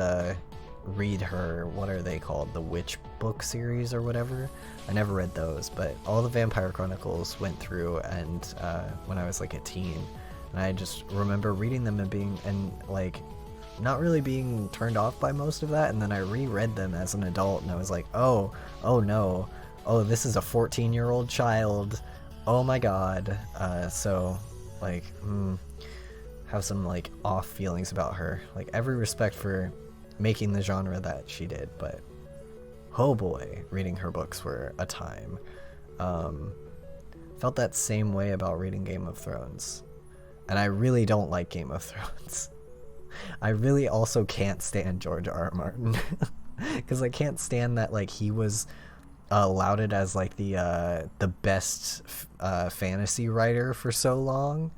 read her, what are they called, the Witch book series or whatever. I never read those, but all the Vampire Chronicles went through, and when I was like a teen, and I just remember reading them and being, and like, not really being turned off by most of that, and then I reread them as an adult, and I was like, oh no, oh, this is a 14-year-old child, oh my god. So, like, have some, like, off feelings about her. Like, every respect for making the genre that she did, but oh boy, reading her books were a time. Felt that same way about reading Game of Thrones. And I really don't like Game of Thrones. I really also can't stand George R.R. Martin. Because I can't stand that, like, he was lauded as, like, the best fantasy writer for so long.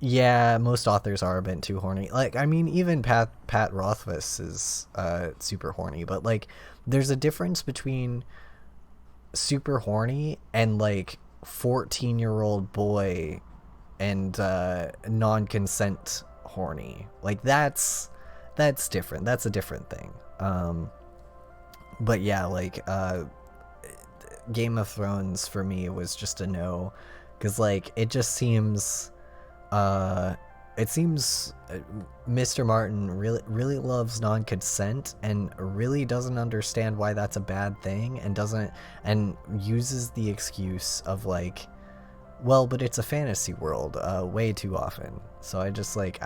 Yeah, most authors are a bit too horny. Like, I mean, even Pat Rothfuss is super horny, but, like, there's a difference between super horny and, like, 14-year-old boy and non-consent horny. Like, that's different. That's a different thing. But yeah, like, Game of Thrones for me was just a no, because, like, it just seems Mr. Martin really loves non-consent and really doesn't understand why that's a bad thing, and uses the excuse of, like, well, but it's a fantasy world, way too often. So I just, like,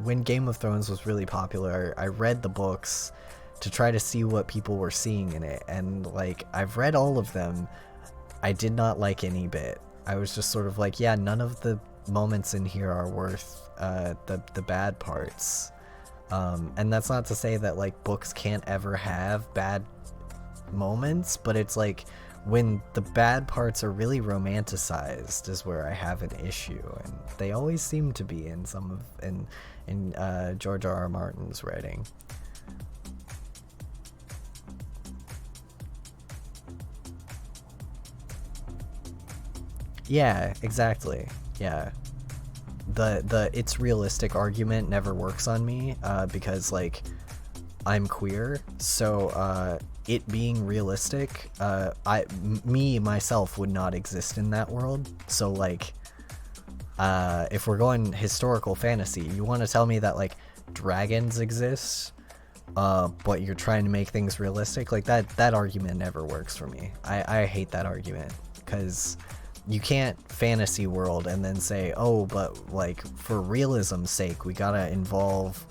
when Game of Thrones was really popular, I read the books to try to see what people were seeing in it, and, like, I've read all of them. I did not like any bit. I was just sort of like, yeah, none of the moments in here are worth the bad parts. And that's not to say that, like, books can't ever have bad moments, but it's like, when the bad parts are really romanticized is where I have an issue, and they always seem to be in George R.R. Martin's writing. Yeah, exactly. Yeah. The it's realistic argument never works on me, because, like, I'm queer, so it being realistic, myself would not exist in that world. So, like, if we're going historical fantasy, you want to tell me that, like, dragons exist, but you're trying to make things realistic? Like, that argument never works for me. I hate that argument, because you can't fantasy world and then say, oh, but, like, for realism's sake, we gotta involve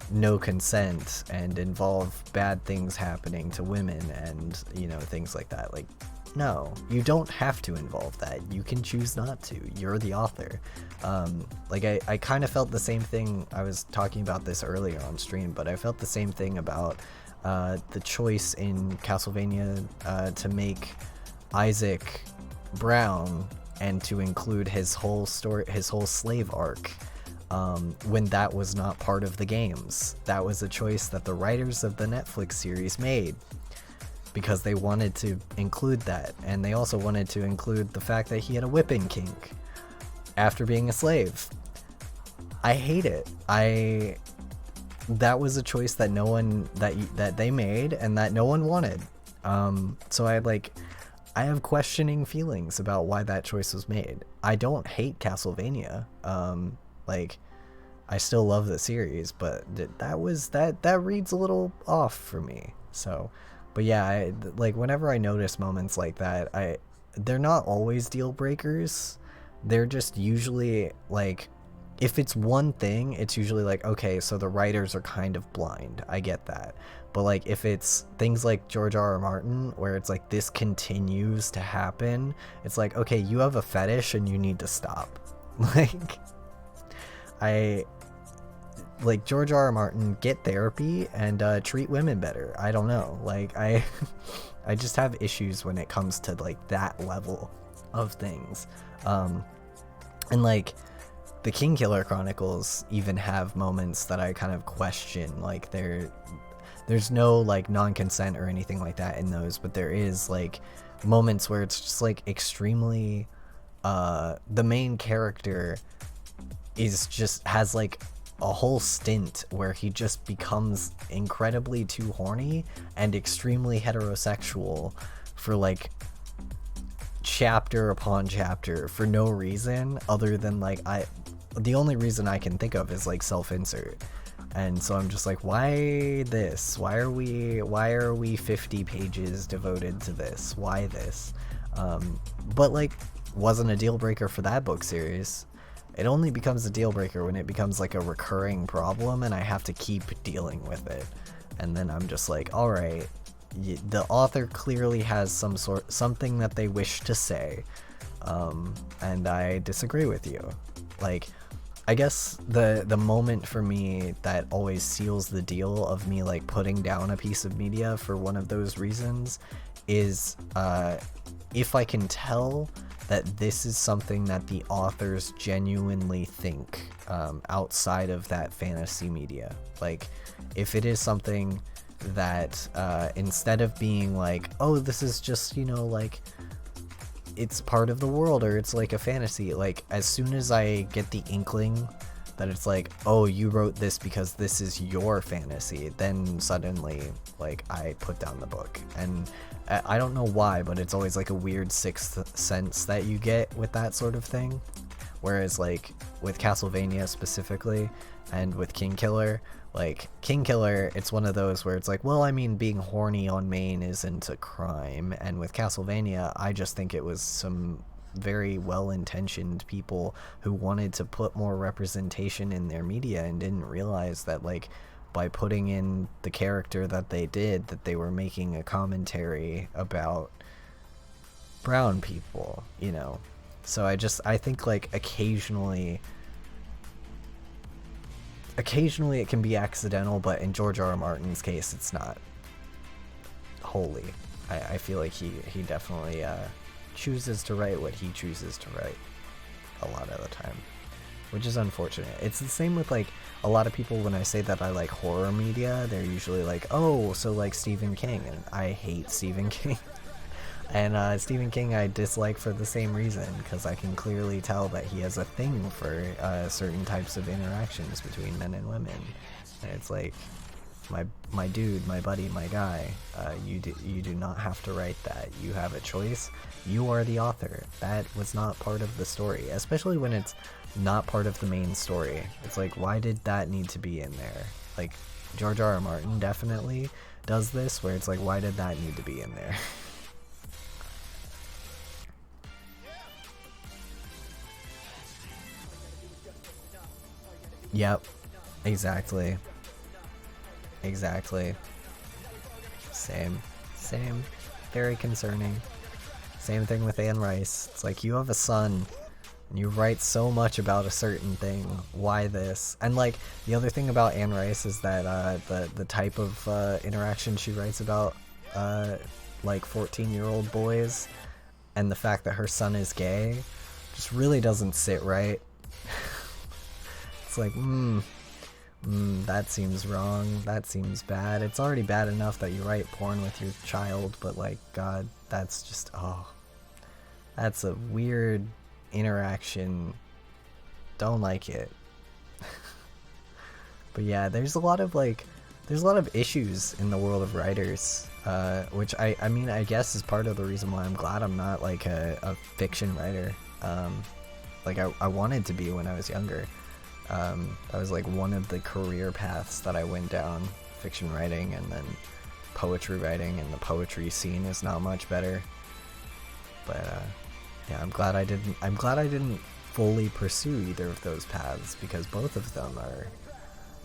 no consent and involve bad things happening to women and, you know, things like that. Like, no, you don't have to involve that. You can choose not to. You're the author. Like, I kind of felt the same thing. I was talking about this earlier on stream, but I felt the same thing about the choice in Castlevania to make Isaac brown and to include his whole story, his whole slave arc, when that was not part of the games. That was a choice that the writers of the Netflix series made because they wanted to include that, and they also wanted to include the fact that he had a whipping kink after being a slave. I hate it. That was a choice that no one, that they made and that no one wanted. So I have questioning feelings about why that choice was made. I don't hate Castlevania. Like, I still love the series, but that reads a little off for me. So, but yeah, like, whenever I notice moments like that, they're not always deal breakers. They're just usually, like, if it's one thing, it's usually like, okay, so the writers are kind of blind. I get that. But like if it's things like George R. R. Martin, where it's like this continues to happen, it's like, okay, you have a fetish and you need to stop. Like, George R. R. Martin, get therapy and treat women better. I don't know. Like, I just have issues when it comes to like that level of things. And like the King Killer Chronicles even have moments that I kind of question. Like there's no like non-consent or anything like that in those, but there is like moments where it's just like extremely the main character has like a whole stint where he just becomes incredibly too horny and extremely heterosexual for like chapter upon chapter for no reason other than like the only reason I can think of is like self-insert. And so I'm just like, why this? Why are we 50 pages devoted to this? Why this? But like, wasn't a deal breaker for that book series. It only becomes a deal breaker when it becomes like a recurring problem and I have to keep dealing with it. And then I'm just like, all right, the author clearly has something that they wish to say, and I disagree with you. Like, I guess the moment for me that always seals the deal of me like putting down a piece of media for one of those reasons is if I can tell that this is something that the authors genuinely think outside of that fantasy media. Like, if it is something that instead of being like, oh, this is just, you know, like it's part of the world or it's like a fantasy, like as soon as I get the inkling that it's like, oh, you wrote this because this is your fantasy, then suddenly like I put down the book. And I don't know why, but it's always like a weird sixth sense that you get with that sort of thing. Whereas like with Castlevania specifically and with King Killer, like King Killer, it's one of those where it's like, well, I mean, being horny on main isn't a crime. And with Castlevania, I just think it was some very well-intentioned people who wanted to put more representation in their media and didn't realize that like by putting in the character that they did, that they were making a commentary about brown people, you know. So I think like occasionally it can be accidental, but in George R. R. Martin's case, it's not wholly. I feel like he definitely chooses to write what he chooses to write a lot of the time, which is unfortunate. It's the same with like a lot of people. When I say that I like horror media, they're usually like, oh, so like Stephen King, and I hate Stephen King. And Stephen King I dislike for the same reason, because I can clearly tell that he has a thing for certain types of interactions between men and women. And it's like, my dude, my buddy, my guy, you do not have to write that. You have a choice. You are the author. That was not part of the story, especially when it's not part of the main story. It's like, why did that need to be in there? Like, George R. R. Martin definitely does this, where it's like, why did that need to be in there? Yep, exactly. Same. Very concerning. Same thing with Anne Rice. It's like, you have a son and you write so much about a certain thing. Why this? And like, the other thing about Anne Rice is that the type of interaction she writes about like 14-year-old boys, and the fact that her son is gay just really doesn't sit right. It's like, that seems wrong. That seems bad. It's already bad enough that you write porn with your child, but like, God, that's just, oh, that's a weird interaction. Don't like it. But yeah, there's a lot of issues in the world of writers, which I mean, I guess is part of the reason why I'm glad I'm not like a fiction writer. Like I wanted to be when I was younger. That was like one of the career paths that I went down, fiction writing and then poetry writing, and the poetry scene is not much better. But yeah, I'm glad I didn't fully pursue either of those paths because both of them are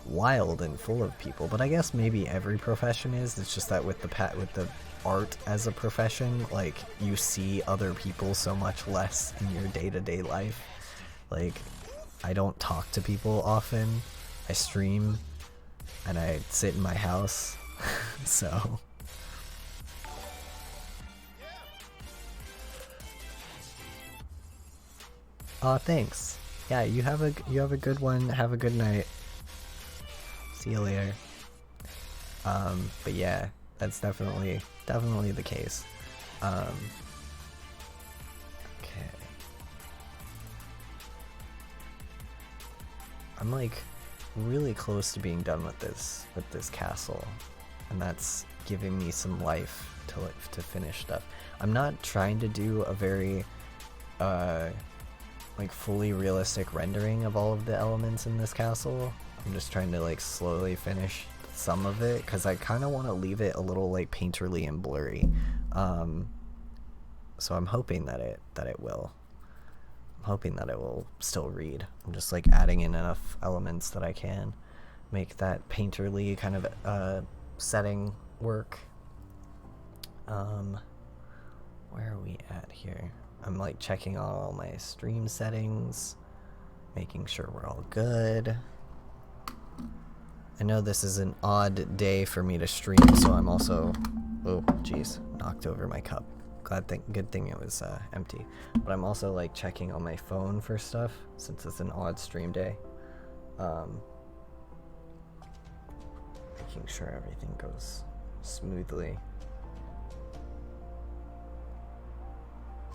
wild and full of people. But I guess maybe every profession is. It's just that with the art as a profession, like, you see other people so much less in your day-to-day life. Like, I don't talk to people often. I stream and I sit in my house. So thanks. Yeah, you have a good one. Have a good night. See you later. But yeah, that's definitely the case. Okay. I'm like really close to being done with this castle, and that's giving me some life to finish stuff. I'm not trying to do a very like fully realistic rendering of all of the elements in this castle. I'm just trying to like slowly finish some of it because I kind of want to leave it a little like painterly and blurry. So I'm hoping that it will. I'm hoping that it will still read. I'm just like adding in enough elements that I can make that painterly kind of setting work. Where are we at here? I'm like checking all my stream settings, making sure we're all good. I know this is an odd day for me to stream, so I'm also, oh jeez, knocked over my cup. Good thing it was empty. But I'm also like checking on my phone for stuff since it's an odd stream day. Making sure everything goes smoothly.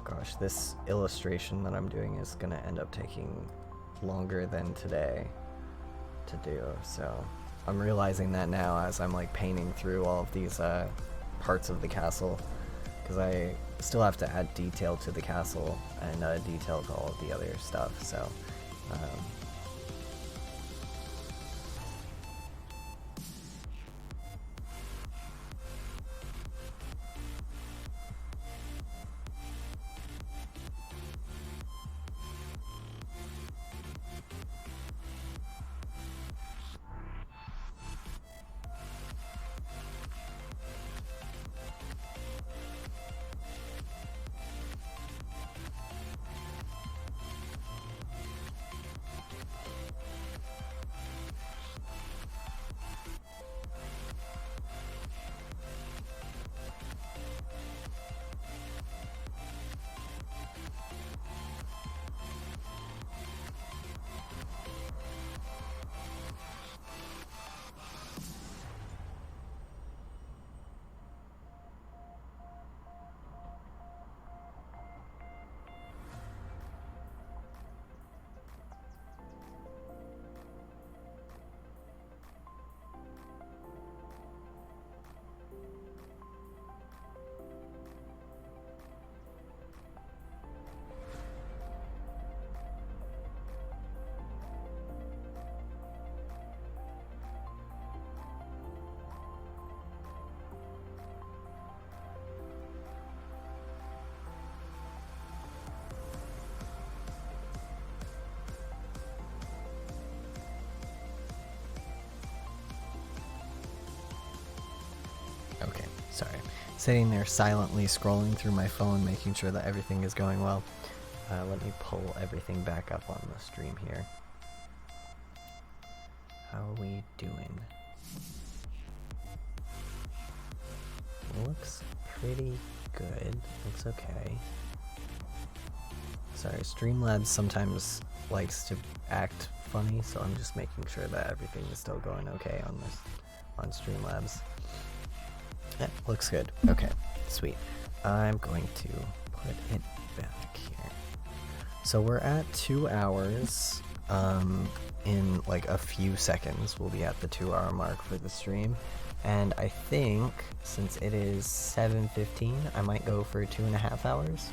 Gosh, this illustration that I'm doing is gonna end up taking longer than today to do, so I'm realizing that now as I'm like painting through all of these parts of the castle, because I still have to add detail to the castle and detail to all of the other stuff, so okay, sorry. Sitting there silently scrolling through my phone, making sure that everything is going well. Let me pull everything back up on the stream here. How are we doing? Looks pretty good. Looks okay. Sorry, Streamlabs sometimes likes to act funny, so I'm just making sure that everything is still going okay on Streamlabs. Yeah, looks good. Okay, sweet. I'm going to put it back here. So we're at 2 hours. In like a few seconds, we'll be at the 2-hour mark for the stream. And I think, since it is 7:15, I might go for 2.5 hours.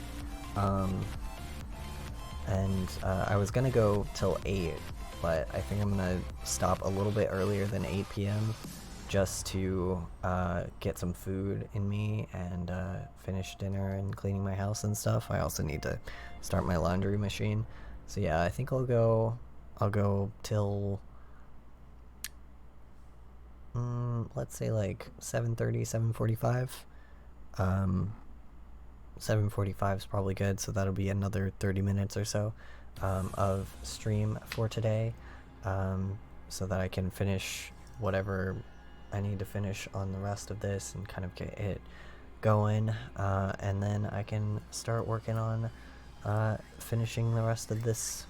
I was gonna go till 8, but I think I'm gonna stop a little bit earlier than 8 p.m. just to get some food in me and finish dinner and cleaning my house and stuff. I also need to start my laundry machine. So yeah, I think I'll go till let's say like 7:30, 7:45. 7:45 is probably good, so that'll be another 30 minutes or so of stream for today, so that I can finish whatever I need to finish on the rest of this and kind of get it going, and then I can start working on finishing the rest of this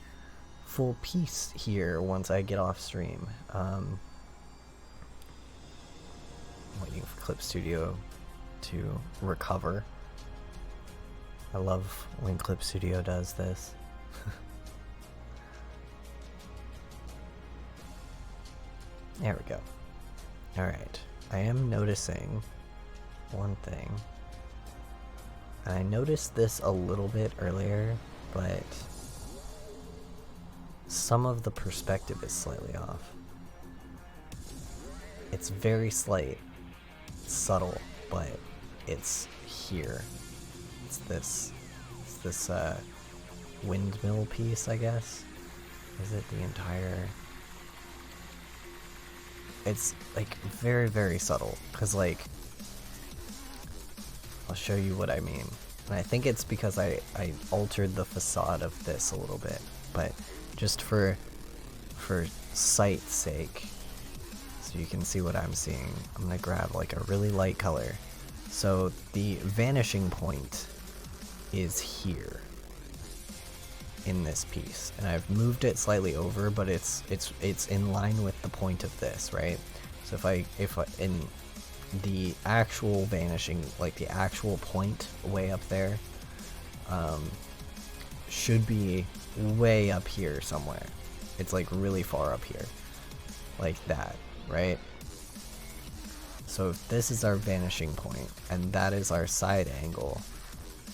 full piece here once I get off stream. I'm waiting for Clip Studio to recover. I love when Clip Studio does this. There we go. Alright, I am noticing one thing. I noticed this a little bit earlier, but some of the perspective is slightly off. It's very slight, subtle, but it's here. It's this windmill piece, I guess. Is it the entire? It's like very, very subtle, because like I'll show you what I mean. And I think it's because I altered the facade of this a little bit, but just for sight's sake, so you can see what I'm seeing, I'm gonna grab like a really light color. So the vanishing point is here in this piece, and I've moved it slightly over, but it's in line with the point of this, right? So if I in the actual vanishing, like the actual point way up there, should be way up here somewhere. It's like really far up here, like that, right? So if this is our vanishing point and that is our side angle,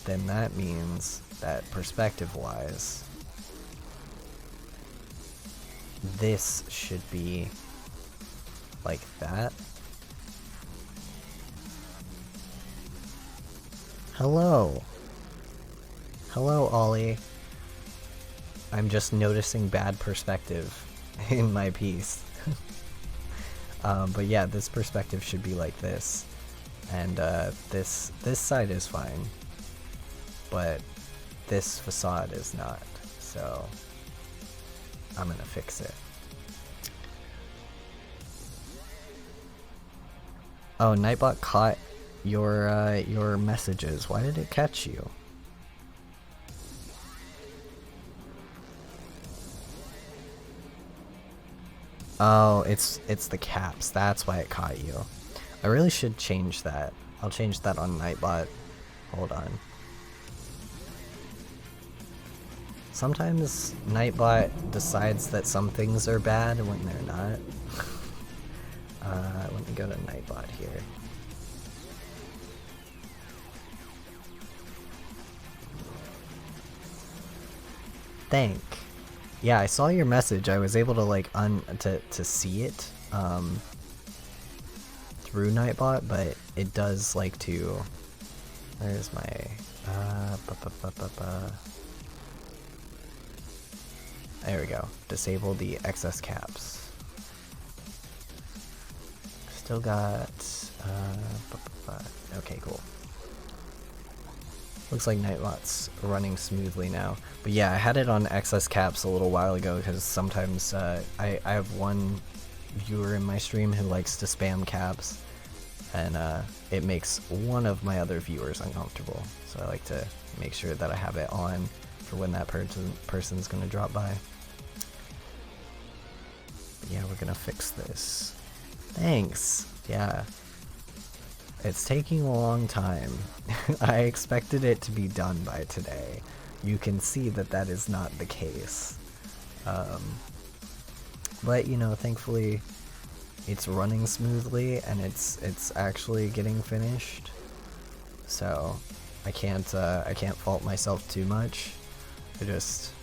then that means that perspective wise, this should be like that. Hello. Hello, Ollie. I'm just noticing bad perspective in my piece. But yeah, this perspective should be like this. And this side is fine. But this facade is not. So I'm gonna fix it. Oh, Nightbot caught your messages. Why did it catch you? Oh, it's the caps. That's why it caught you. I really should change that. I'll change that on Nightbot. Hold on. Sometimes Nightbot decides that some things are bad when they're not. Let me go to Nightbot here. Thank. Yeah, I saw your message. I was able to like to see it through Nightbot, but it does like to. Where's my There we go. Disable the excess caps. Still got okay, cool. Looks like Nightbot's running smoothly now. But yeah, I had it on excess caps a little while ago because sometimes I have one viewer in my stream who likes to spam caps, and it makes one of my other viewers uncomfortable. So I like to make sure that I have it on for when that person's gonna drop by. But yeah, we're gonna fix this. Thanks. Yeah. It's taking a long time. I expected it to be done by today. You can see that that is not the case. But you know, thankfully it's running smoothly and it's actually getting finished. So I can't fault myself too much. I just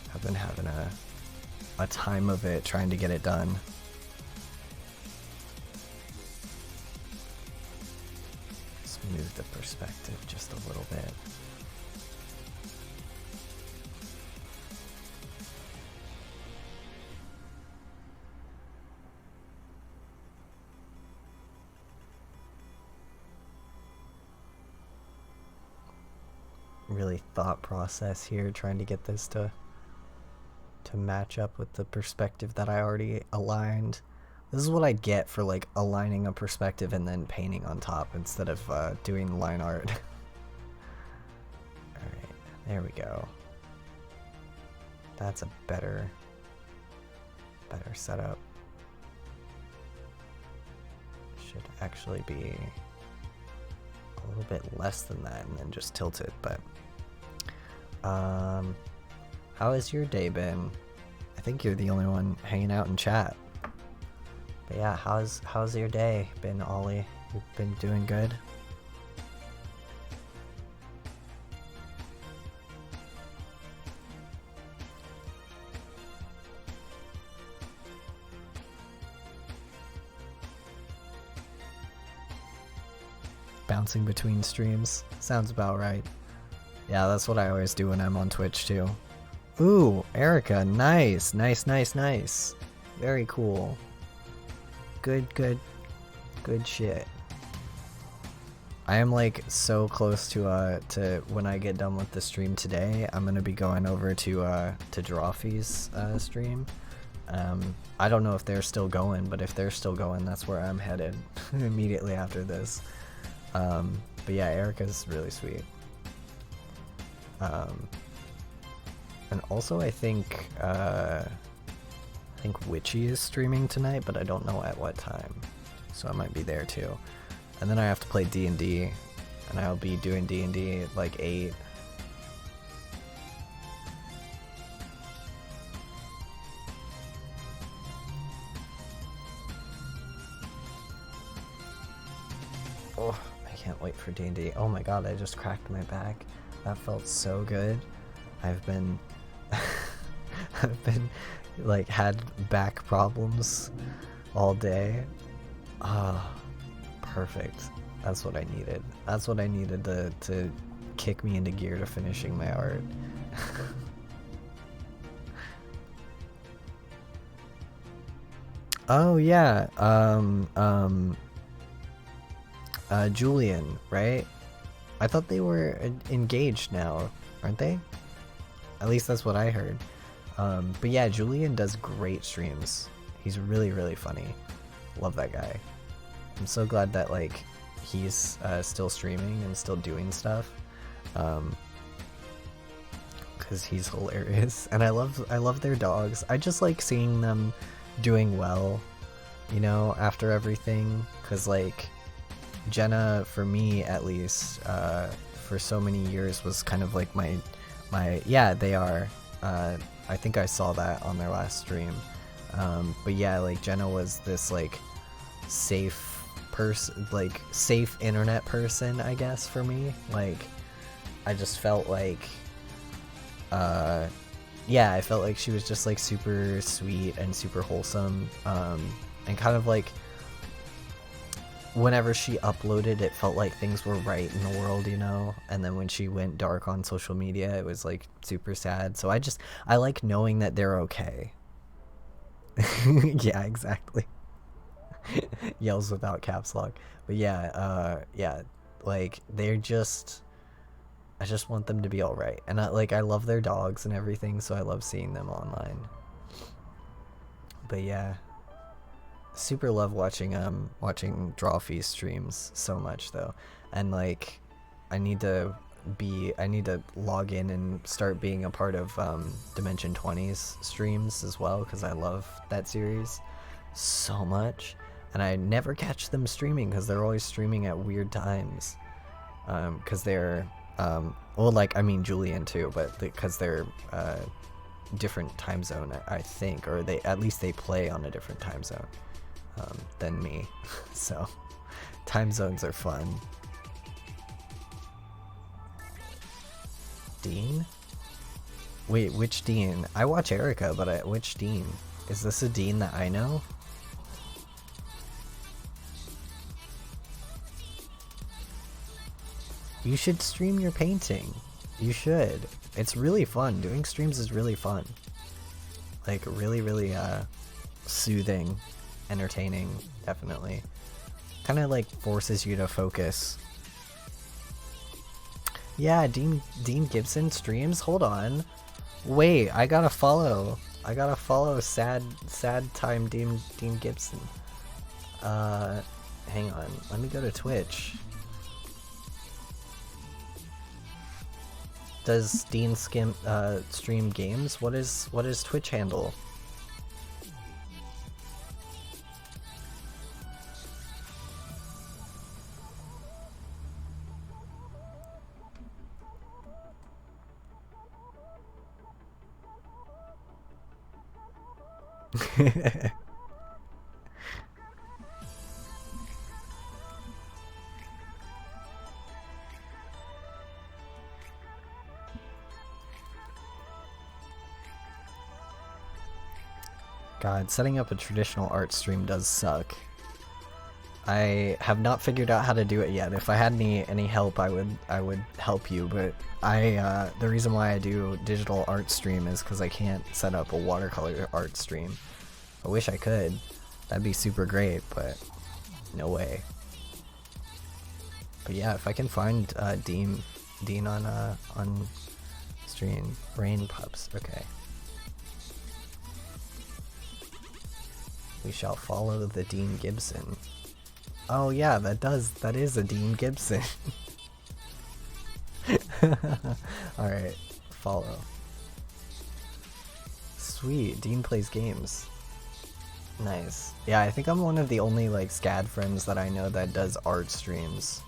have been having a time of it trying to get it done. Move the perspective just a little bit. really thought process here, trying to get this to match up with the perspective that I already aligned. This is what I get for like aligning a perspective and then painting on top instead of doing line art. Alright, there we go. That's a better setup. Should actually be a little bit less than that and then just tilt it, but how has your day been? I think you're the only one hanging out in chat. But yeah, how's your day been, Ollie? You've been doing good? Bouncing between streams. Sounds about right. Yeah, that's what I always do when I'm on Twitch too. Ooh, Erica, nice, nice, nice, nice. Very cool. Good shit. I am like so close to when I get done with the stream today, I'm gonna be going over to Drawfee's stream. I don't know if they're still going, but if they're still going, that's where I'm headed immediately after this. But yeah, Erica's really sweet. And also I think Witchy is streaming tonight, but I don't know at what time. So I might be there too. And then I have to play D&D, and I'll be doing D&D at like 8. Oh, I can't wait for D&D. Oh my god, I just cracked my back. That felt so good. I've been like had back problems all day. Ah, perfect. That's what I needed. That's what I needed to kick me into gear to finishing my art. Oh yeah, Julian, right? I thought they were engaged now, aren't they? At least that's what I heard. But yeah, Julian does great streams. He's really, really funny. Love that guy. I'm so glad that like he's still streaming and still doing stuff. Cause he's hilarious, and I love their dogs. I just like seeing them doing well, you know, after everything. Cause like Jenna, for me at least, for so many years was kind of like my yeah, they are. I think I saw that on their last stream. But yeah, like Jenna was this like safe person, like safe internet person, I guess, for me. Like I just felt like yeah, I felt like she was just like super sweet and super wholesome, and kind of like whenever she uploaded, it felt like things were right in the world, you know? And then when she went dark on social media, it was like super sad. So I like knowing that they're okay. Yeah, exactly. Yells without caps lock. But yeah, yeah, like they're just, I just want them to be alright. And I love their dogs and everything, so I love seeing them online. But yeah. Super love watching Drawfee's streams so much though, and like I need to log in and start being a part of Dimension 20's streams as well, because I love that series so much, and I never catch them streaming because they're always streaming at weird times, because they're well, like I mean Julian too, but because they're different time zone, I think, or they at least they play on a different time zone than me. So time zones are fun. Dean? Wait, which Dean? I watch Erica, but which Dean? Is this a Dean that I know? You should stream your painting. You should. It's really fun. Doing streams is really fun. Like really, really soothing. Entertaining, definitely. Kind of like forces you to focus. Yeah, Dean Gibson streams. Hold on. Wait, I gotta follow. Sad time Dean Gibson. Hang on. Let me go to Twitch. Does Dean stream games? What is Twitch handle? God, setting up a traditional art stream does suck. I have not figured out how to do it yet. If I had any help, I would help you. But the reason why I do digital art stream is because I can't set up a watercolor art stream. I wish I could. That'd be super great, but no way. But yeah, if I can find Dean on stream, Rain Pups. Okay. We shall follow the Dean Gibson. Oh yeah, that is a Dean Gibson. Alright, follow. Sweet, Dean plays games. Nice. Yeah, I think I'm one of the only like SCAD friends that I know that does art streams.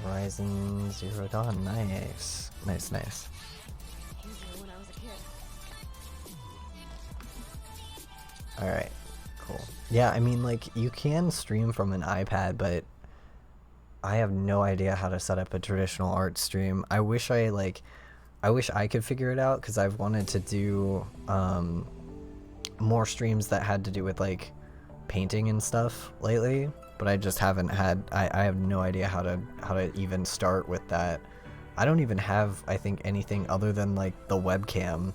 Horizon Zero Dawn, nice. Nice. Alright, cool. Yeah, I mean, like, you can stream from an iPad, but I have no idea how to set up a traditional art stream. I wish I could figure it out, because I've wanted to do more streams that had to do with, like, painting and stuff lately, but I just haven't had, I have no idea how to even start with that. I don't even have, I think, anything other than, like, the webcam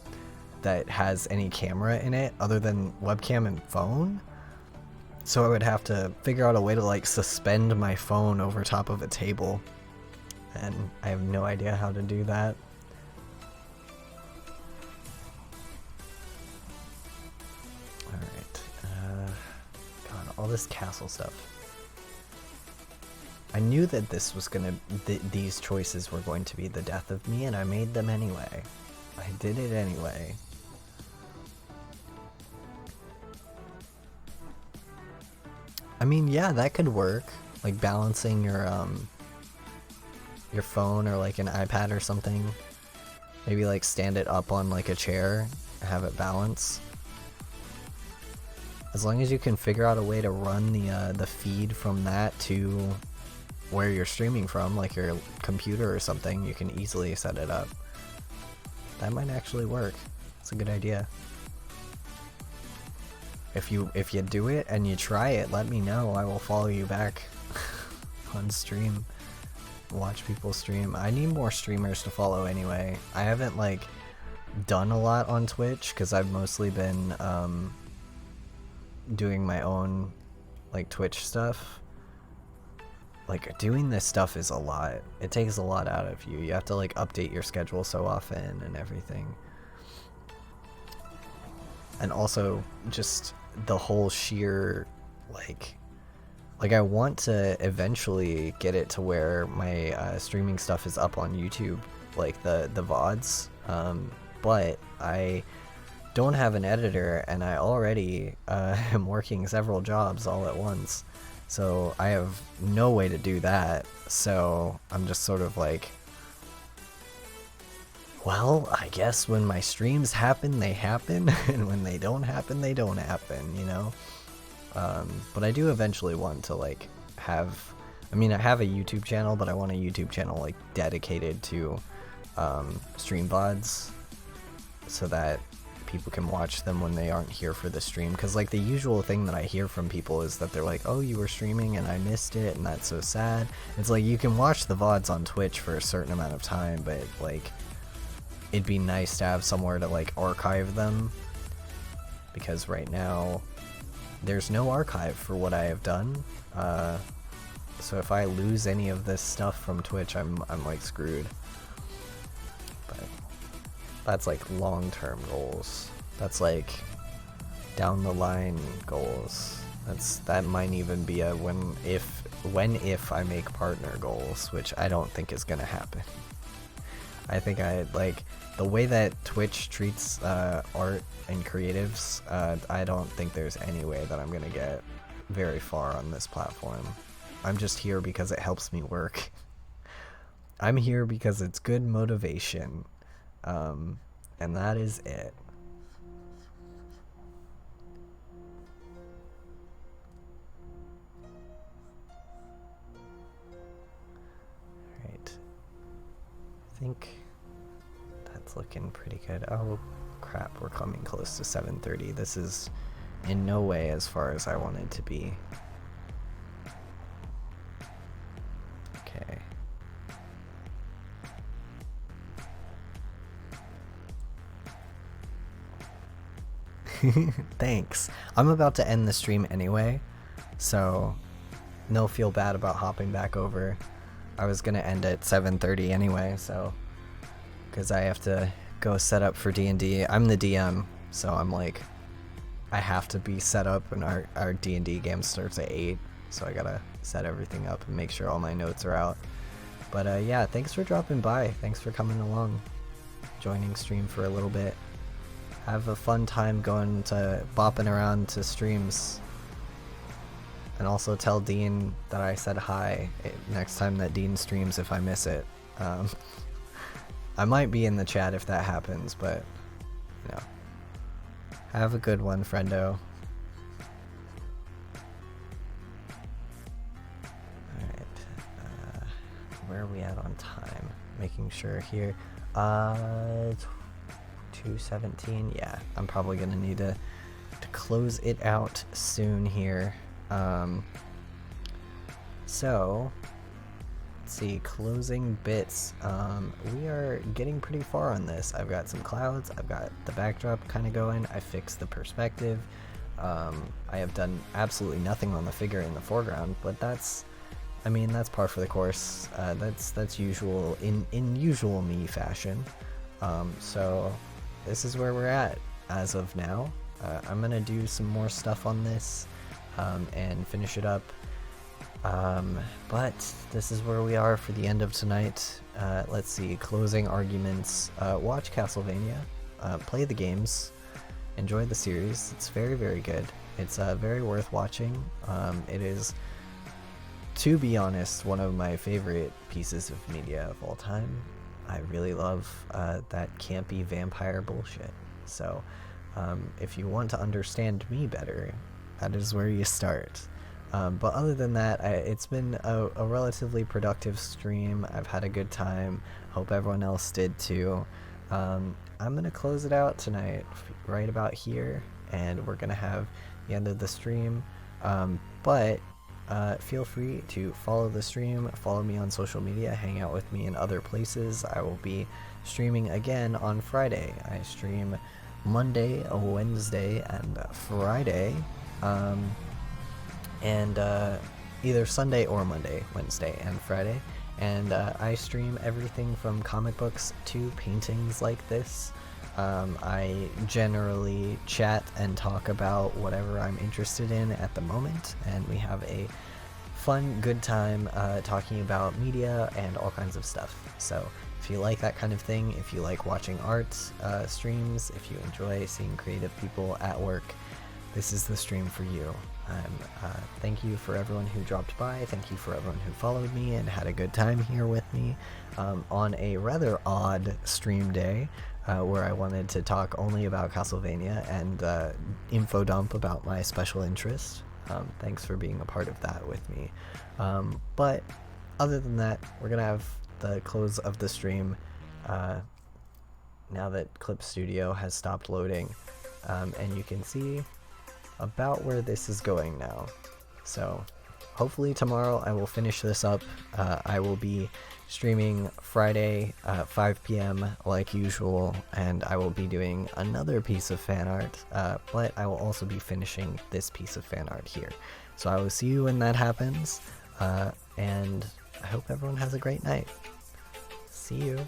that has any camera in it other than webcam and phone. So I would have to figure out a way to like suspend my phone over top of a table, and I have no idea how to do that. Alright, God, all this castle stuff. I knew that this was gonna, these choices were going to be the death of me, and I made them anyway. I did it anyway. I mean, yeah, that could work. Like balancing your phone or like an iPad or something. Maybe like stand it up on like a chair and have it balance. As long as you can figure out a way to run the feed from that to where you're streaming from, like your computer or something, you can easily set it up. That might actually work. It's a good idea. If you do it and you try it, let me know. I will follow you back on stream. Watch people stream. I need more streamers to follow anyway. I haven't like done a lot on Twitch because I've mostly been doing my own like Twitch stuff. Like doing this stuff is a lot. It takes a lot out of you. You have to like update your schedule so often and everything. And also just the whole sheer like I want to eventually get it to where my streaming stuff is up on YouTube, like the VODs, but I don't have an editor, and I already am working several jobs all at once, so I have no way to do that. So I'm just sort of like, well, I guess when my streams happen, they happen, and when they don't happen, they don't happen, you know? But I do eventually want to, like, have... I mean, I have a YouTube channel, but I want a YouTube channel, like, dedicated to stream VODs, so that people can watch them when they aren't here for the stream. Because, like, the usual thing that I hear from people is that they're like, oh, you were streaming and I missed it, and that's so sad. It's like, you can watch the VODs on Twitch for a certain amount of time, but, like... it'd be nice to have somewhere to like archive them, because right now there's no archive for what I have done. So if I lose any of this stuff from Twitch, I'm like screwed. But that's like long-term goals. That's like down the line goals. That might even be a when if I make partner goals, which I don't think is gonna happen. I think like the way that Twitch treats art and creatives, I don't think there's any way that I'm gonna get very far on this platform. I'm just here because it helps me work. I'm here because it's good motivation, and that is it. Alright, I think that's looking pretty good. Oh crap, we're coming close to 7:30. This is in no way as far as I want it to be. Okay. Thanks. I'm about to end the stream anyway, so no feel bad about hopping back over. I was gonna end at 7:30 anyway, so because I have to go set up for D&D. I'm the DM, so I'm like, I have to be set up, and our D&D game starts at 8, so I gotta set everything up and make sure all my notes are out. But yeah, thanks for dropping by. Thanks for coming along, joining stream for a little bit. Have a fun time going to bopping around to streams. And also tell Dean that I said hi next time that Dean streams if I miss it. I might be in the chat if that happens, but you know. Have a good one, friendo. Alright, where are we at on time? Making sure here. 2:17. Yeah, I'm probably gonna need to close it out soon here. So let's see, closing bits. We are getting pretty far on this. I've got some clouds, I've got the backdrop kind of going, I fixed the perspective. I have done absolutely nothing on the figure in the foreground, but that's, I mean, that's par for the course. That's usual in usual me fashion. So this is where we're at as of now. I'm gonna do some more stuff on this and finish it up. But this is where we are for the end of tonight. Let's see, closing arguments. Watch Castlevania, play the games, enjoy the series. It's very, very good. It's very worth watching. It is, to be honest, one of my favorite pieces of media of all time. I really love that campy vampire bullshit. So if you want to understand me better, that is where you start. But other than that, it's been a relatively productive stream. I've had a good time. Hope everyone else did too. I'm going to close it out tonight right about here, and we're going to have the end of the stream. But feel free to follow the stream, follow me on social media, hang out with me in other places. I will be streaming again on Friday. I stream Monday, Wednesday, and Friday. And either Sunday or Monday, Wednesday, and Friday. And I stream everything from comic books to paintings like this. I generally chat and talk about whatever I'm interested in at the moment, and we have a fun, good time talking about media and all kinds of stuff. So if you like that kind of thing, if you like watching art streams, if you enjoy seeing creative people at work, this is the stream for you. Thank you for everyone who dropped by. Thank you for everyone who followed me and had a good time here with me on a rather odd stream day where I wanted to talk only about Castlevania and info dump about my special interest. Thanks for being a part of that with me. But other than that, we're gonna have the close of the stream now that Clip Studio has stopped loading, and you can see about where this is going now. So hopefully tomorrow I will finish this up. I will be streaming Friday 5 p.m. like usual, and I will be doing another piece of fan art, but I will also be finishing this piece of fan art here. So I will see you when that happens, and I hope everyone has a great night. See you.